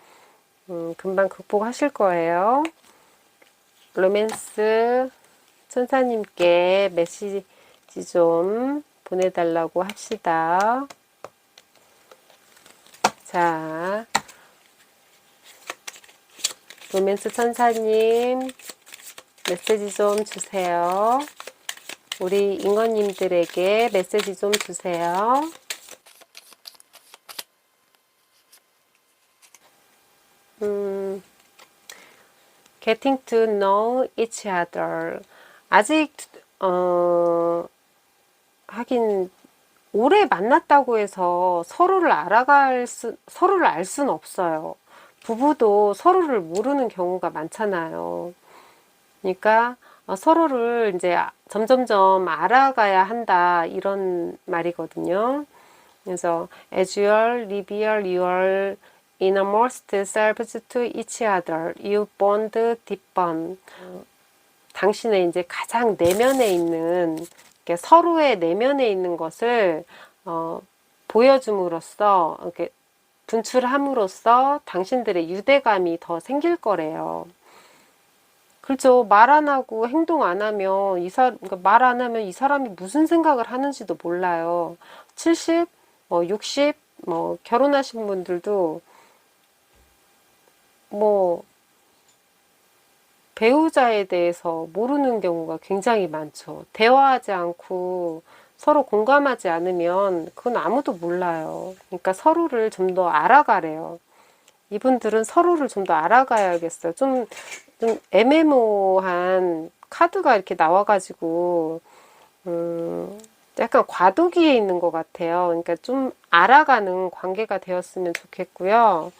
금방 극복하실 거예요. 로맨스 천사님께 메시지 좀 보내달라고 합시다. 자, 로맨스 천사님 메시지 좀 주세요. 우리 잉어님들에게 메시지 좀 주세요. Getting to know each other. 아직 하긴 오래 만났다고 해서 서로를 서로를 알 수는 없어요. 부부도 서로를 모르는 경우가 많잖아요. 그러니까 서로를 이제 점점점 알아가야 한다 이런 말이거든요. 그래서 as you reveal your innermost selves to each other, you bond deepen. 당신의 이제 가장 내면에 있는 서로의 내면에 있는 것을 보여줌으로써 이렇게 분출함으로써 당신들의 유대감이 더 생길 거래요. 그렇죠. 말 안 하고 행동 안 하면 그러니까 말 안 하면 이 사람이 무슨 생각을 하는지도 몰라요. 70, 60, 결혼하신 분들도 배우자에 대해서 모르는 경우가 굉장히 많죠. 대화하지 않고 서로 공감하지 않으면 그건 아무도 몰라요. 그러니까 서로를 좀 더 알아가래요. 이분들은 서로를 좀 더 알아가야겠어요. 좀 애매모호한 카드가 이렇게 나와가지고 약간 과도기에 있는 것 같아요. 그러니까 좀 알아가는 관계가 되었으면 좋겠고요.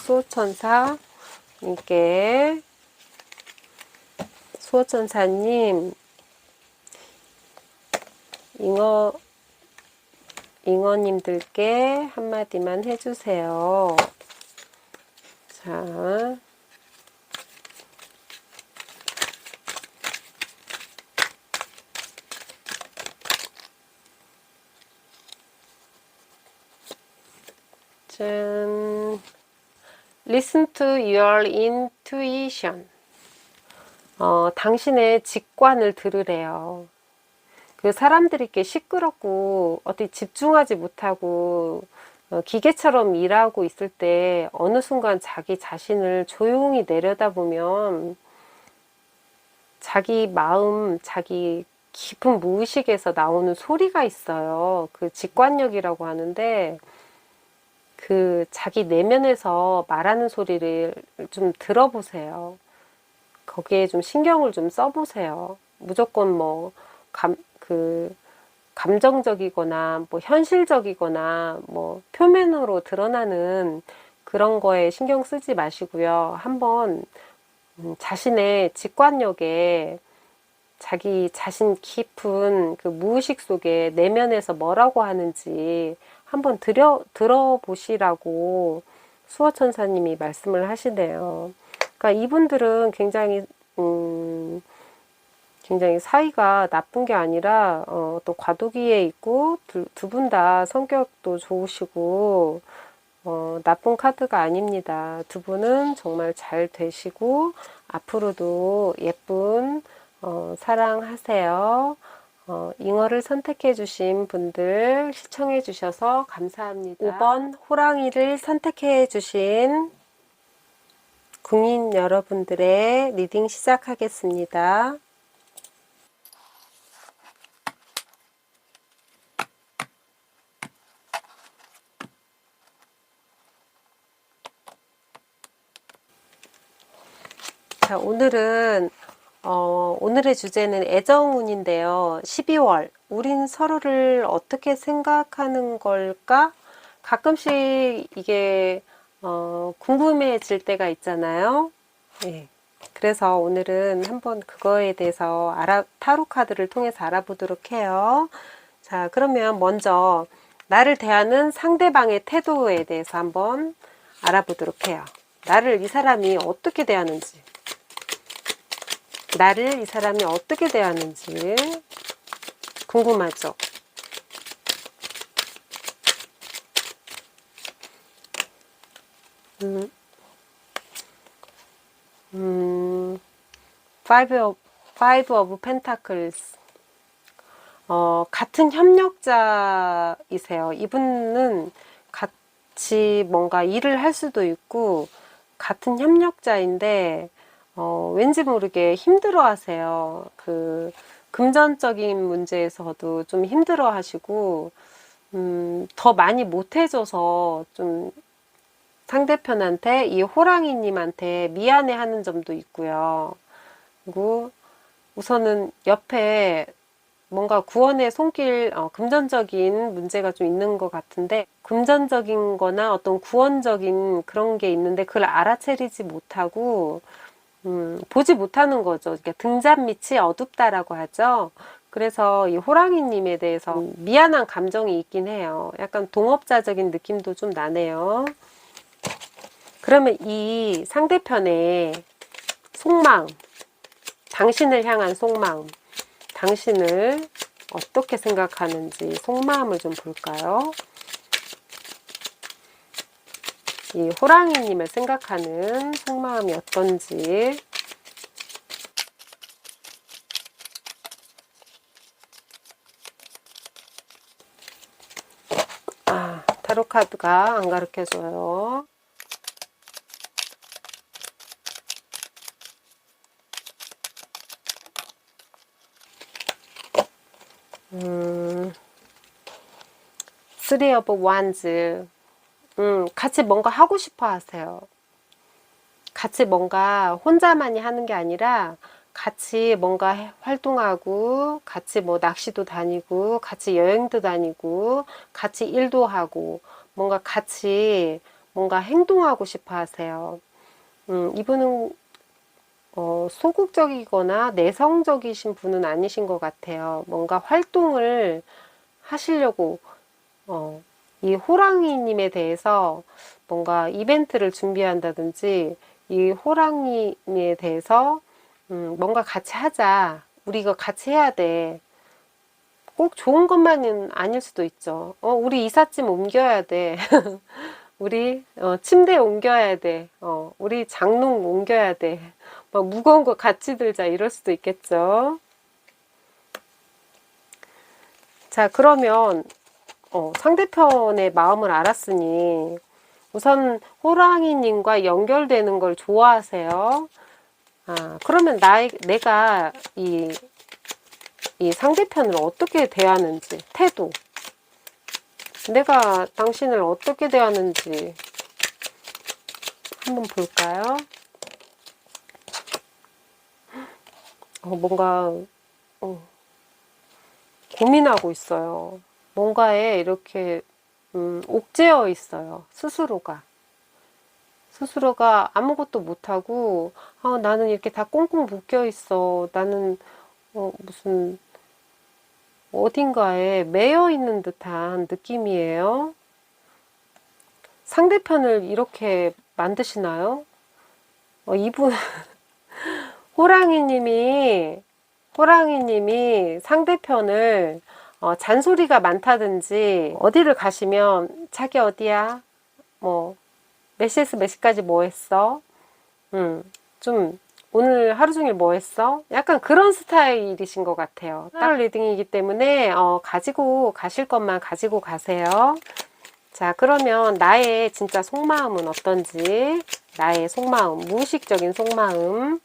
수호천사 님께 수호천사님 잉어님들께 한마디만 해주세요. 자. 짠. Listen to your intuition. 당신의 직관을 들으래요. 그 사람들이 이렇게 시끄럽고 어디 집중하지 못하고 기계처럼 일하고 있을 때 어느 순간 자기 자신을 조용히 내려다보면 자기 마음, 자기 깊은 무의식에서 나오는 소리가 있어요. 그 직관력이라고 하는데 그 자기 내면에서 말하는 소리를 좀 들어보세요. 거기에 좀 신경을 좀 써보세요. 무조건 뭐 감정적이거나 뭐 현실적이거나 뭐 표면으로 드러나는 그런 거에 신경 쓰지 마시고요. 한번 자신의 직관력에 자기 자신 깊은 그 무의식 속에 내면에서 뭐라고 하는지 한번 들어보시라고 수호천사님이 말씀을 하시네요. 그러니까 이분들은 굉장히 사이가 나쁜 게 아니라 또 과도기에 있고 두 분 다 성격도 좋으시고 나쁜 카드가 아닙니다. 두 분은 정말 잘 되시고 앞으로도 예쁜 사랑하세요. 잉어를 선택해 주신 분들 시청해 주셔서 감사합니다. 5번 호랑이를 선택해 주신 궁인 여러분들의 리딩 시작하겠습니다. 자, 오늘의 주제는 애정운인데요. 12월. 우린 서로를 어떻게 생각하는 걸까? 가끔씩 이게, 궁금해질 때가 있잖아요. 예. 그래서 오늘은 한번 그거에 대해서 타로 카드를 통해서 알아보도록 해요. 자, 그러면 먼저 나를 대하는 상대방의 태도에 대해서 한번 알아보도록 해요. 나를 이 사람이 어떻게 대하는지. 나를 이 사람이 어떻게 대하는지 궁금하죠? Five of Pentacles. 같은 협력자이세요. 이분은 같이 뭔가 일을 할 수도 있고, 같은 협력자인데, 왠지 모르게 힘들어 하세요. 금전적인 문제에서도 좀 힘들어 하시고, 더 많이 못해줘서 좀 상대편한테, 이 호랑이님한테 미안해 하는 점도 있고요. 그리고 우선은 옆에 뭔가 구원의 손길, 금전적인 문제가 좀 있는 것 같은데, 금전적인 거나 어떤 구원적인 그런 게 있는데, 그걸 알아채리지 못하고, 보지 못하는 거죠. 그러니까 등잔 밑이 어둡다라고 하죠. 그래서 이 호랑이님에 대해서 미안한 감정이 있긴 해요. 약간 동업자적인 느낌도 좀 나네요. 그러면 이 상대편의 속마음, 당신을 향한 속마음, 당신을 어떻게 생각하는지 속마음을 좀 볼까요? 이 호랑이님을 생각하는 속마음이 어떤지. 타로 카드가 안 가르쳐줘요. Three of Wands. 같이 뭔가 하고 싶어 하세요. 같이 뭔가 혼자만이 하는 게 아니라 같이 뭔가 활동하고 같이 뭐 낚시도 다니고 같이 여행도 다니고 같이 일도 하고 뭔가 같이 뭔가 행동하고 싶어 하세요. 이분은 소극적이거나 내성적이신 분은 아니신 것 같아요. 뭔가 활동을 하시려고 이 호랑이님에 대해서 뭔가 이벤트를 준비한다든지 이 호랑이에 대해서 뭔가 같이 하자. 우리 이거 같이 해야 돼. 꼭 좋은 것만은 아닐 수도 있죠. 우리 이삿짐 옮겨야 돼. 우리 침대 옮겨야 돼. 우리 장롱 옮겨야 돼. 막 무거운 거 같이 들자 이럴 수도 있겠죠. 자, 그러면 상대편의 마음을 알았으니 우선 호랑이님과 연결되는 걸 좋아하세요. 그러면 내가 이 상대편을 어떻게 대하는지, 태도. 내가 당신을 어떻게 대하는지 한번 볼까요? 뭔가 고민하고 있어요. 뭔가에 이렇게 옥죄어 있어요. 스스로가 아무것도 못하고 나는 이렇게 다 꽁꽁 묶여 있어. 나는 무슨 어딘가에 매여 있는 듯한 느낌이에요. 상대편을 이렇게 만드시나요? 이분 호랑이님이 상대편을 잔소리가 많다든지 어디를 가시면 자기 어디야? 뭐 몇 시에서 몇 시까지 뭐 했어? 좀 오늘 하루 종일 뭐 했어? 약간 그런 스타일이신 것 같아요. 따로 리딩이기 때문에 가지고 가실 것만 가지고 가세요. 자, 그러면 나의 진짜 속마음은 어떤지, 나의 속마음, 무의식적인 속마음.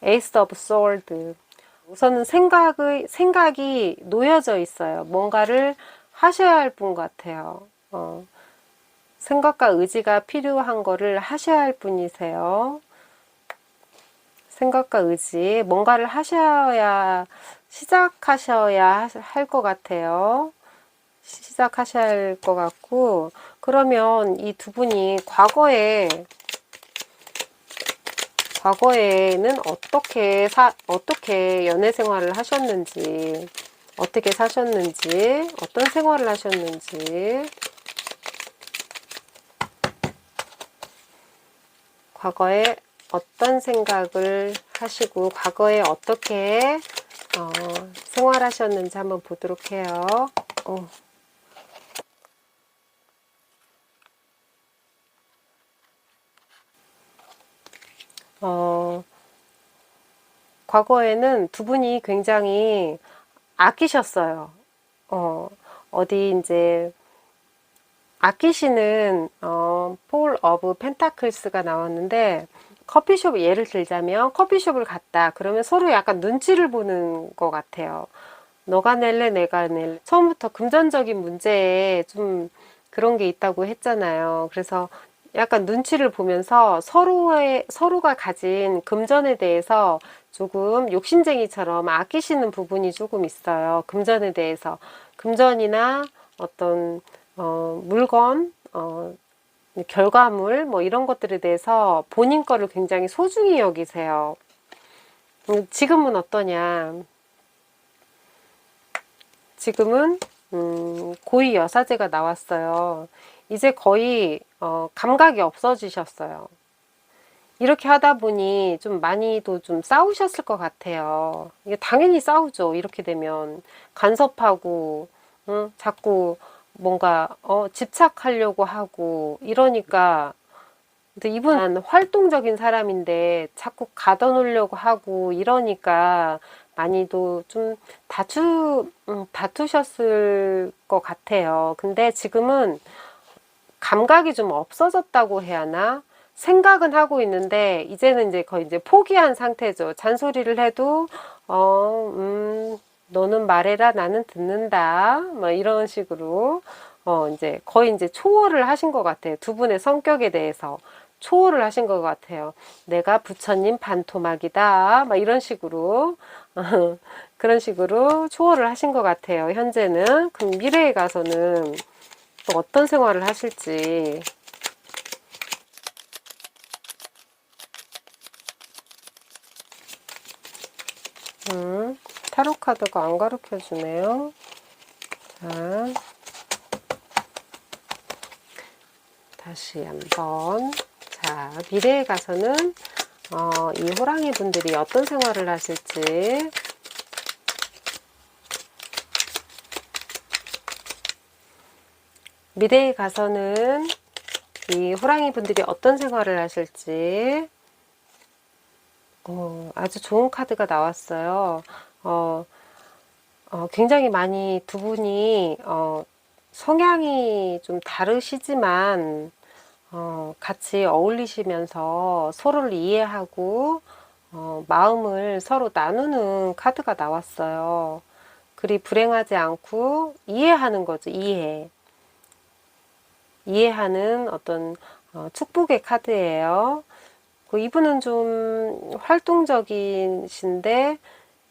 에이스 오브 소드. 우선은 생각이 놓여져 있어요. 뭔가를 하셔야 할 분 같아요. 생각과 의지가 필요한 거를 하셔야 할 분이세요. 생각과 의지, 뭔가를 시작하셔야 할 것 같아요. 시작하셔야 할 것 같고, 그러면 이 두 분이 과거에는 어떻게 연애 생활을 하셨는지, 어떻게 사셨는지, 어떤 생활을 하셨는지, 과거에 어떤 생각을 하시고, 과거에 어떻게 생활하셨는지 한번 보도록 해요. 과거에는 두 분이 굉장히 아끼셨어요. 어디 이제 아끼시는 폴 오브 펜타클스가 나왔는데 커피숍 예를 들자면 커피숍을 갔다 그러면 서로 약간 눈치를 보는 것 같아요. 너가 낼래 내가 낼래. 처음부터 금전적인 문제에 좀 그런 게 있다고 했잖아요. 그래서 약간 눈치를 보면서 서로가 가진 금전에 대해서 조금 욕심쟁이처럼 아끼시는 부분이 조금 있어요. 금전에 대해서. 금전이나 어떤 물건, 결과물 뭐 이런 것들에 대해서 본인 거를 굉장히 소중히 여기세요. 지금은 어떠냐? 지금은 고위 여사제가 나왔어요. 이제 거의 감각이 없어지셨어요. 이렇게 하다 보니 좀 많이도 좀 싸우셨을 것 같아요. 이게 당연히 싸우죠. 이렇게 되면 간섭하고 자꾸 뭔가 집착하려고 하고 이러니까 근데 이분은 활동적인 사람인데 자꾸 가둬놓으려고 하고 이러니까 많이도 좀 다투셨을 것 같아요. 근데 지금은 감각이 좀 없어졌다고 해야 하나? 생각은 하고 있는데 이제는 이제 거의 이제 포기한 상태죠. 잔소리를 해도 너는 말해라 나는 듣는다. 뭐 이런 식으로 이제 거의 이제 초월을 하신 것 같아요. 두 분의 성격에 대해서 초월을 하신 것 같아요. 내가 부처님 반토막이다. 막 이런 식으로 그런 식으로 초월을 하신 것 같아요. 현재는. 그럼 미래에 가서는 또 어떤 생활을 하실지. 타로 카드가 안 가르쳐 주네요. 자, 다시 한번. 자, 미래에 가서는 이 호랑이 분들이 어떤 생활을 하실지. 미래에 가서는 이 호랑이 분들이 어떤 생활을 하실지. 아주 좋은 카드가 나왔어요. 굉장히 많이 두 분이 성향이 좀 다르시지만 같이 어울리시면서 서로를 이해하고 마음을 서로 나누는 카드가 나왔어요. 그리 불행하지 않고 이해하는 거죠. 이해하는 어떤 축복의 카드예요. 이분은 좀 활동적이신데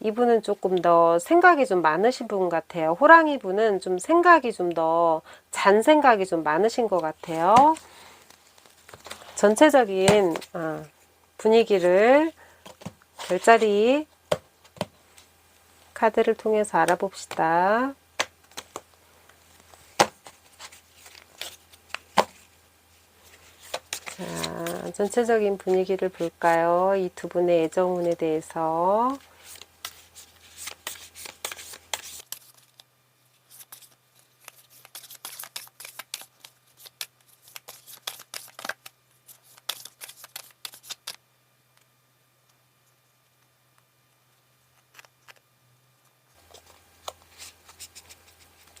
이분은 조금 더 생각이 좀 많으신 분 같아요. 호랑이 분은 좀 생각이 좀 더 잔생각이 좀 많으신 것 같아요. 전체적인 분위기를 별자리 카드를 통해서 알아봅시다. 자, 전체적인 분위기를 볼까요? 이 두 분의 애정운에 대해서.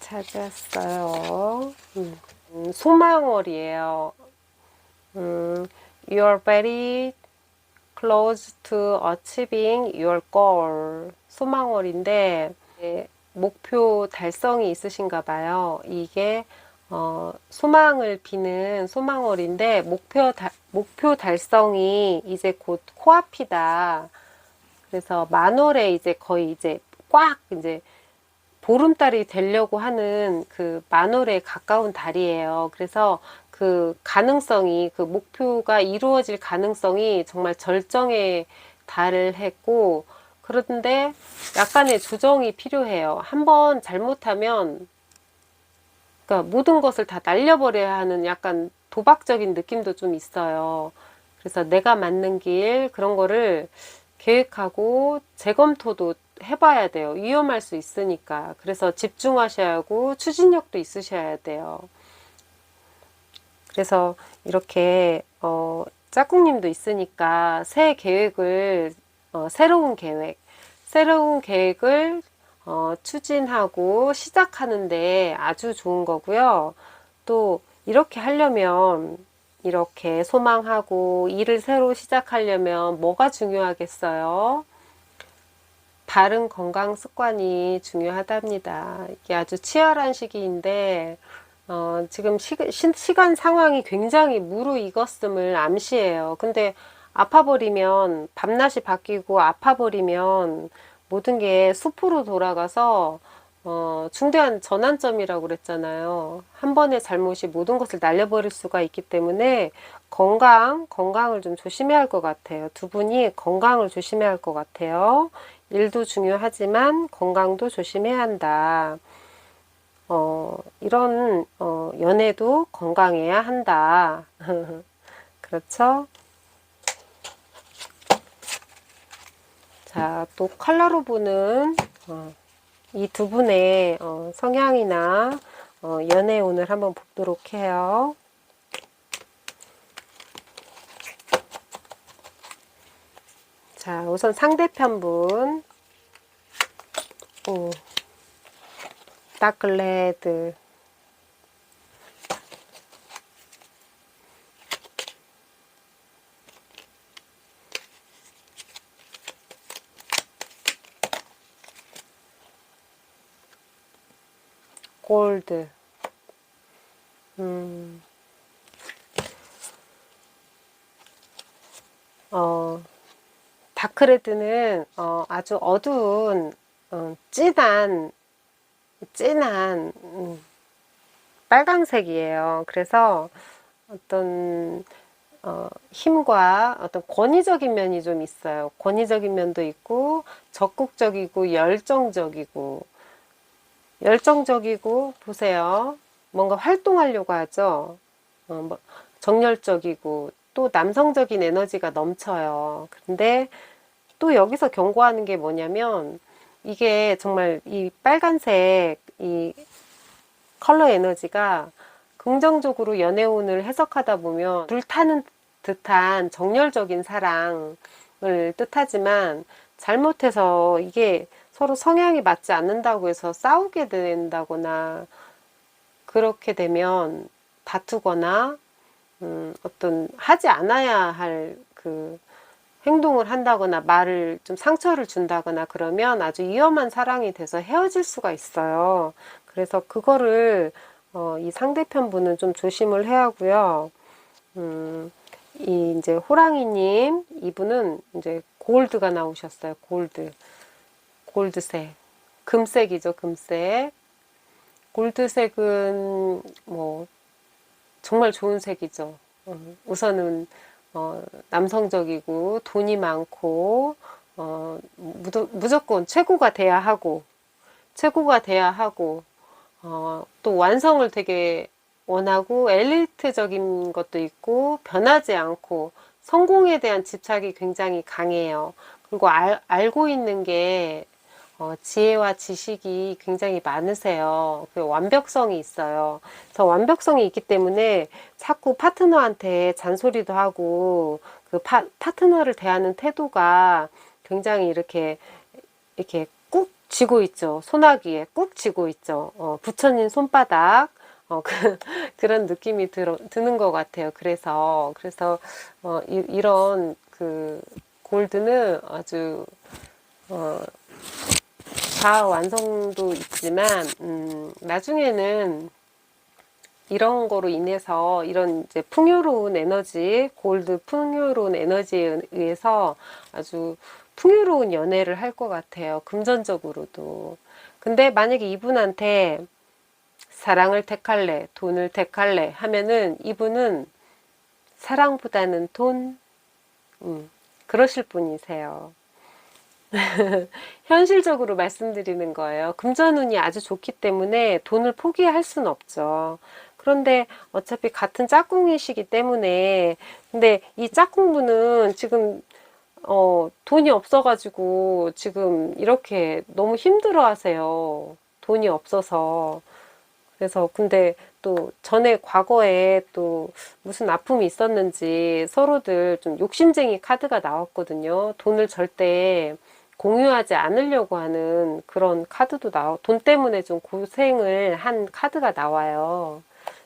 찾았어요. 소망월이에요. You're very close to achieving your goal. 소망월인데 목표 달성이 있으신가 봐요. 이게 소망을 비는 소망월인데 목표 달성이 이제 곧 코앞이다. 그래서 만월에 이제 거의 이제 꽉 이제 보름달이 되려고 하는 그 만월에 가까운 달이에요. 그래서 그 가능성이, 그 목표가 이루어질 가능성이 정말 절정에 달했고, 그런데 약간의 조정이 필요해요. 한번 잘못하면, 그러니까 모든 것을 다 날려버려야 하는 약간 도박적인 느낌도 좀 있어요. 그래서 내가 맞는 길, 그런 거를 계획하고 재검토도 해봐야 돼요. 위험할 수 있으니까. 그래서 집중하셔야 하고 추진력도 있으셔야 돼요. 그래서 이렇게 짝꿍님도 있으니까 새 계획을 새로운 계획을 추진하고 시작하는데 아주 좋은 거고요. 또 이렇게 하려면 이렇게 소망하고 일을 새로 시작하려면 뭐가 중요하겠어요? 바른 건강 습관이 중요하답니다. 이게 아주 치열한 시기인데 지금 시간 상황이 굉장히 무르익었음을 암시해요. 근데 아파버리면 밤낮이 바뀌고 아파버리면 모든 게 숲으로 돌아가서 중대한 전환점이라고 그랬잖아요. 한 번의 잘못이 모든 것을 날려버릴 수가 있기 때문에 건강을 좀 조심해야 할 것 같아요. 두 분이 건강을 조심해야 할 것 같아요. 일도 중요하지만 건강도 조심해야 한다. 이런 연애도 건강해야 한다. 그렇죠? 자, 또 컬러로 보는 이 두 분의 성향이나 연애운을 한번 보도록 해요. 자, 우선 상대편분 다크레드 골드 다크레드는 아주 어두운 진한 빨강색이에요. 그래서 어떤 힘과 어떤 권위적인 면이 좀 있어요. 권위적인 면도 있고 적극적이고 열정적이고 보세요. 뭔가 활동하려고 하죠. 뭐 정열적이고 또 남성적인 에너지가 넘쳐요. 근데 또 여기서 경고하는 게 뭐냐면 이게 정말 이 빨간색 이 컬러 에너지가 긍정적으로 연애운을 해석하다 보면 불타는 듯한 정열적인 사랑을 뜻하지만 잘못해서 이게 서로 성향이 맞지 않는다고 해서 싸우게 된다거나 그렇게 되면 다투거나 어떤 하지 않아야 할 그 행동을 한다거나 말을 좀 상처를 준다거나 그러면 아주 위험한 사랑이 돼서 헤어질 수가 있어요. 그래서 그거를 이 상대편 분은 좀 조심을 해야 하고요. 이 이제 호랑이님 이분은 이제 골드가 나오셨어요. 골드색, 금색이죠. 금색. 골드색은 뭐 정말 좋은 색이죠. 우선은 남성적이고 돈이 많고 무조건 최고가 돼야 하고 또 완성을 되게 원하고 엘리트적인 것도 있고 변하지 않고 성공에 대한 집착이 굉장히 강해요. 그리고 알고 있는 게 지혜와 지식이 굉장히 많으세요. 그 완벽성이 있어요. 그래서 완벽성이 있기 때문에 자꾸 파트너한테 잔소리도 하고 그 파트너를 대하는 태도가 굉장히 이렇게 꾹 쥐고 있죠. 소나기에 꾹 쥐고 있죠. 부처님 손바닥. 그런 느낌이 드는 것 같아요. 그래서 이런 그 골드는 아주 자아 완성도 있지만 나중에는 이런 거로 인해서 이런 이제 풍요로운 에너지, 골드 풍요로운 에너지에 의해서 아주 풍요로운 연애를 할 것 같아요. 금전적으로도. 근데 만약에 이분한테 사랑을 택할래, 돈을 택할래 하면은 이분은 사랑보다는 돈, 그러실 분이세요. 현실적으로 말씀드리는 거예요. 금전운이 아주 좋기 때문에 돈을 포기할 수는 없죠. 그런데 어차피 같은 짝꿍이시기 때문에 근데 이 짝꿍분은 지금 돈이 없어가지고 지금 이렇게 너무 힘들어 하세요. 돈이 없어서. 그래서 근데 또 전에 과거에 또 무슨 아픔이 있었는지 서로들 좀 욕심쟁이 카드가 나왔거든요. 돈을 절대 공유하지 않으려고 하는 그런 카드도 돈 때문에 좀 고생을 한 카드가 나와요.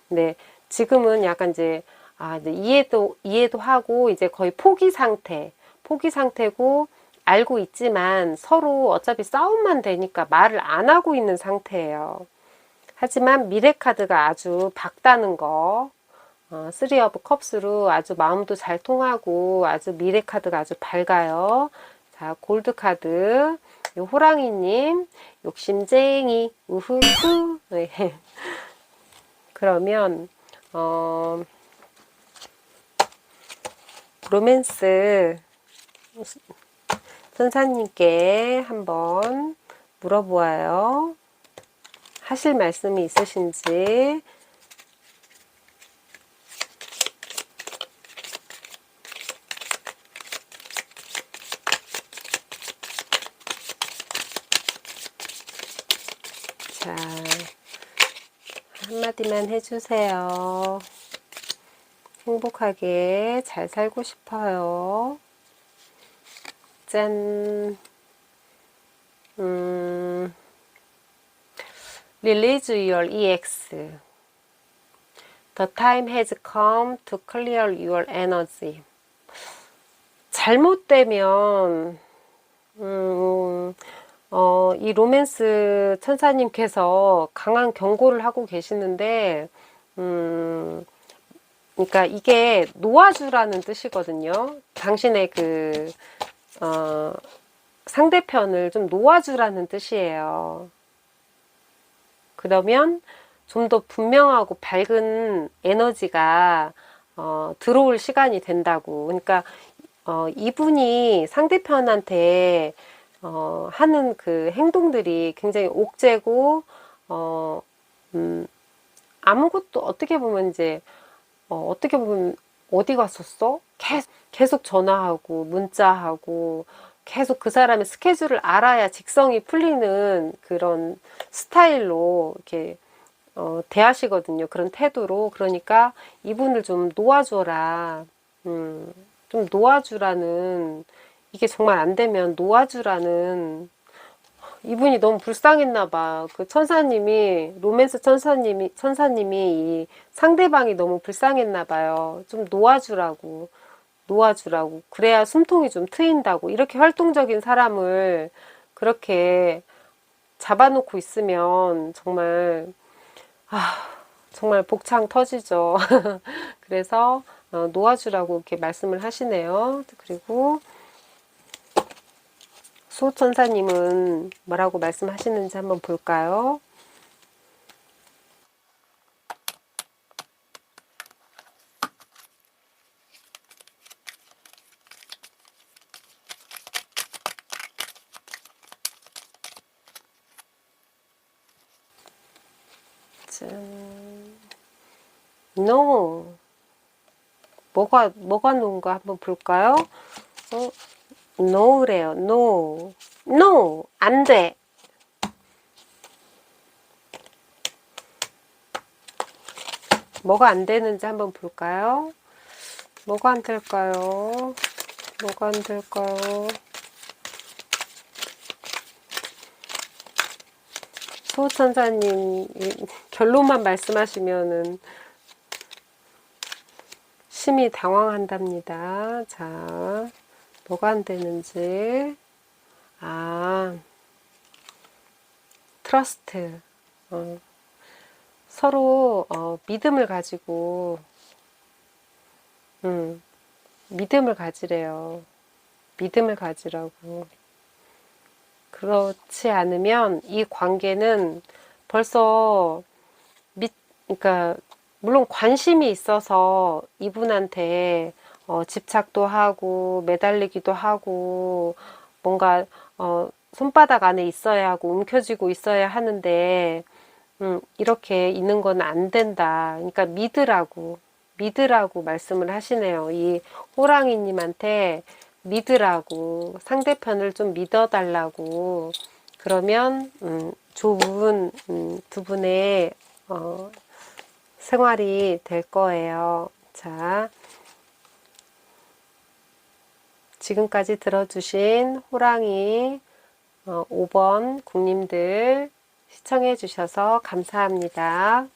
근데 지금은 약간 이제 이제 이해도 하고 이제 거의 포기 상태고 알고 있지만 서로 어차피 싸움만 되니까 말을 안 하고 있는 상태예요. 하지만 미래 카드가 아주 밝다는 거, 3 of 컵스로 아주 마음도 잘 통하고 아주 미래 카드가 아주 밝아요. 자, 골드 카드, 호랑이님, 욕심쟁이, 우후후. 네. 그러면 로맨스 선사님께 한번 물어보아요. 하실 말씀이 있으신지. 자, 한마디만 해주세요. 행복하게 잘 살고 싶어요. 짠. Release your EX. The time has come to clear your energy. 잘못되면 이 로맨스 천사님께서 강한 경고를 하고 계시는데 그러니까 이게 놓아주라는 뜻이거든요. 당신의 그 상대편을 좀 놓아주라는 뜻이에요. 그러면 좀 더 분명하고 밝은 에너지가 들어올 시간이 된다고. 그러니까 이분이 상대편한테 하는 그 행동들이 굉장히 옥죄고 아무것도 어떻게 보면 이제 어떻게 보면 어디 갔었어? 계속 전화하고 문자하고 계속 그 사람의 스케줄을 알아야 직성이 풀리는 그런 스타일로 이렇게 대하시거든요. 그런 태도로. 그러니까 이분을 좀 놓아줘라. 좀 놓아주라는, 이게 정말 안 되면 놓아주라는, 이분이 너무 불쌍했나 봐. 그 천사님이, 로맨스 천사님이 이 상대방이 너무 불쌍했나 봐요. 좀 놓아주라고. 그래야 숨통이 좀 트인다고. 이렇게 활동적인 사람을 그렇게 잡아놓고 있으면 정말 복창 터지죠. 그래서 놓아주라고 이렇게 말씀을 하시네요. 그리고 수호천사님은 뭐라고 말씀하시는지 한번 볼까요? 짠. No. 뭐가 노인가 한번 볼까요? no래요. no. no. 안 돼. 뭐가 안 되는지 한번 볼까요? 뭐가 안 될까요? 뭐가 안 될까요? 수호천사님 결론만 말씀하시면은 심히 당황한답니다. 자, 뭐가 안 되는지. 트러스트. 서로 믿음을 가지고 믿음을 가지래요. 믿음을 가지라고. 그렇지 않으면 이 관계는 벌써 그러니까 물론 관심이 있어서 이분한테 집착도 하고 매달리기도 하고 뭔가 손바닥 안에 있어야 하고 움켜쥐고 있어야 하는데 이렇게 있는 건 안 된다. 그러니까 믿으라고 말씀을 하시네요. 이 호랑이님한테 믿으라고, 상대편을 좀 믿어달라고. 그러면 좋은 두 분의 생활이 될 거예요. 자, 지금까지 들어주신 호랑이 5번 국님들 시청해 주셔서 감사합니다.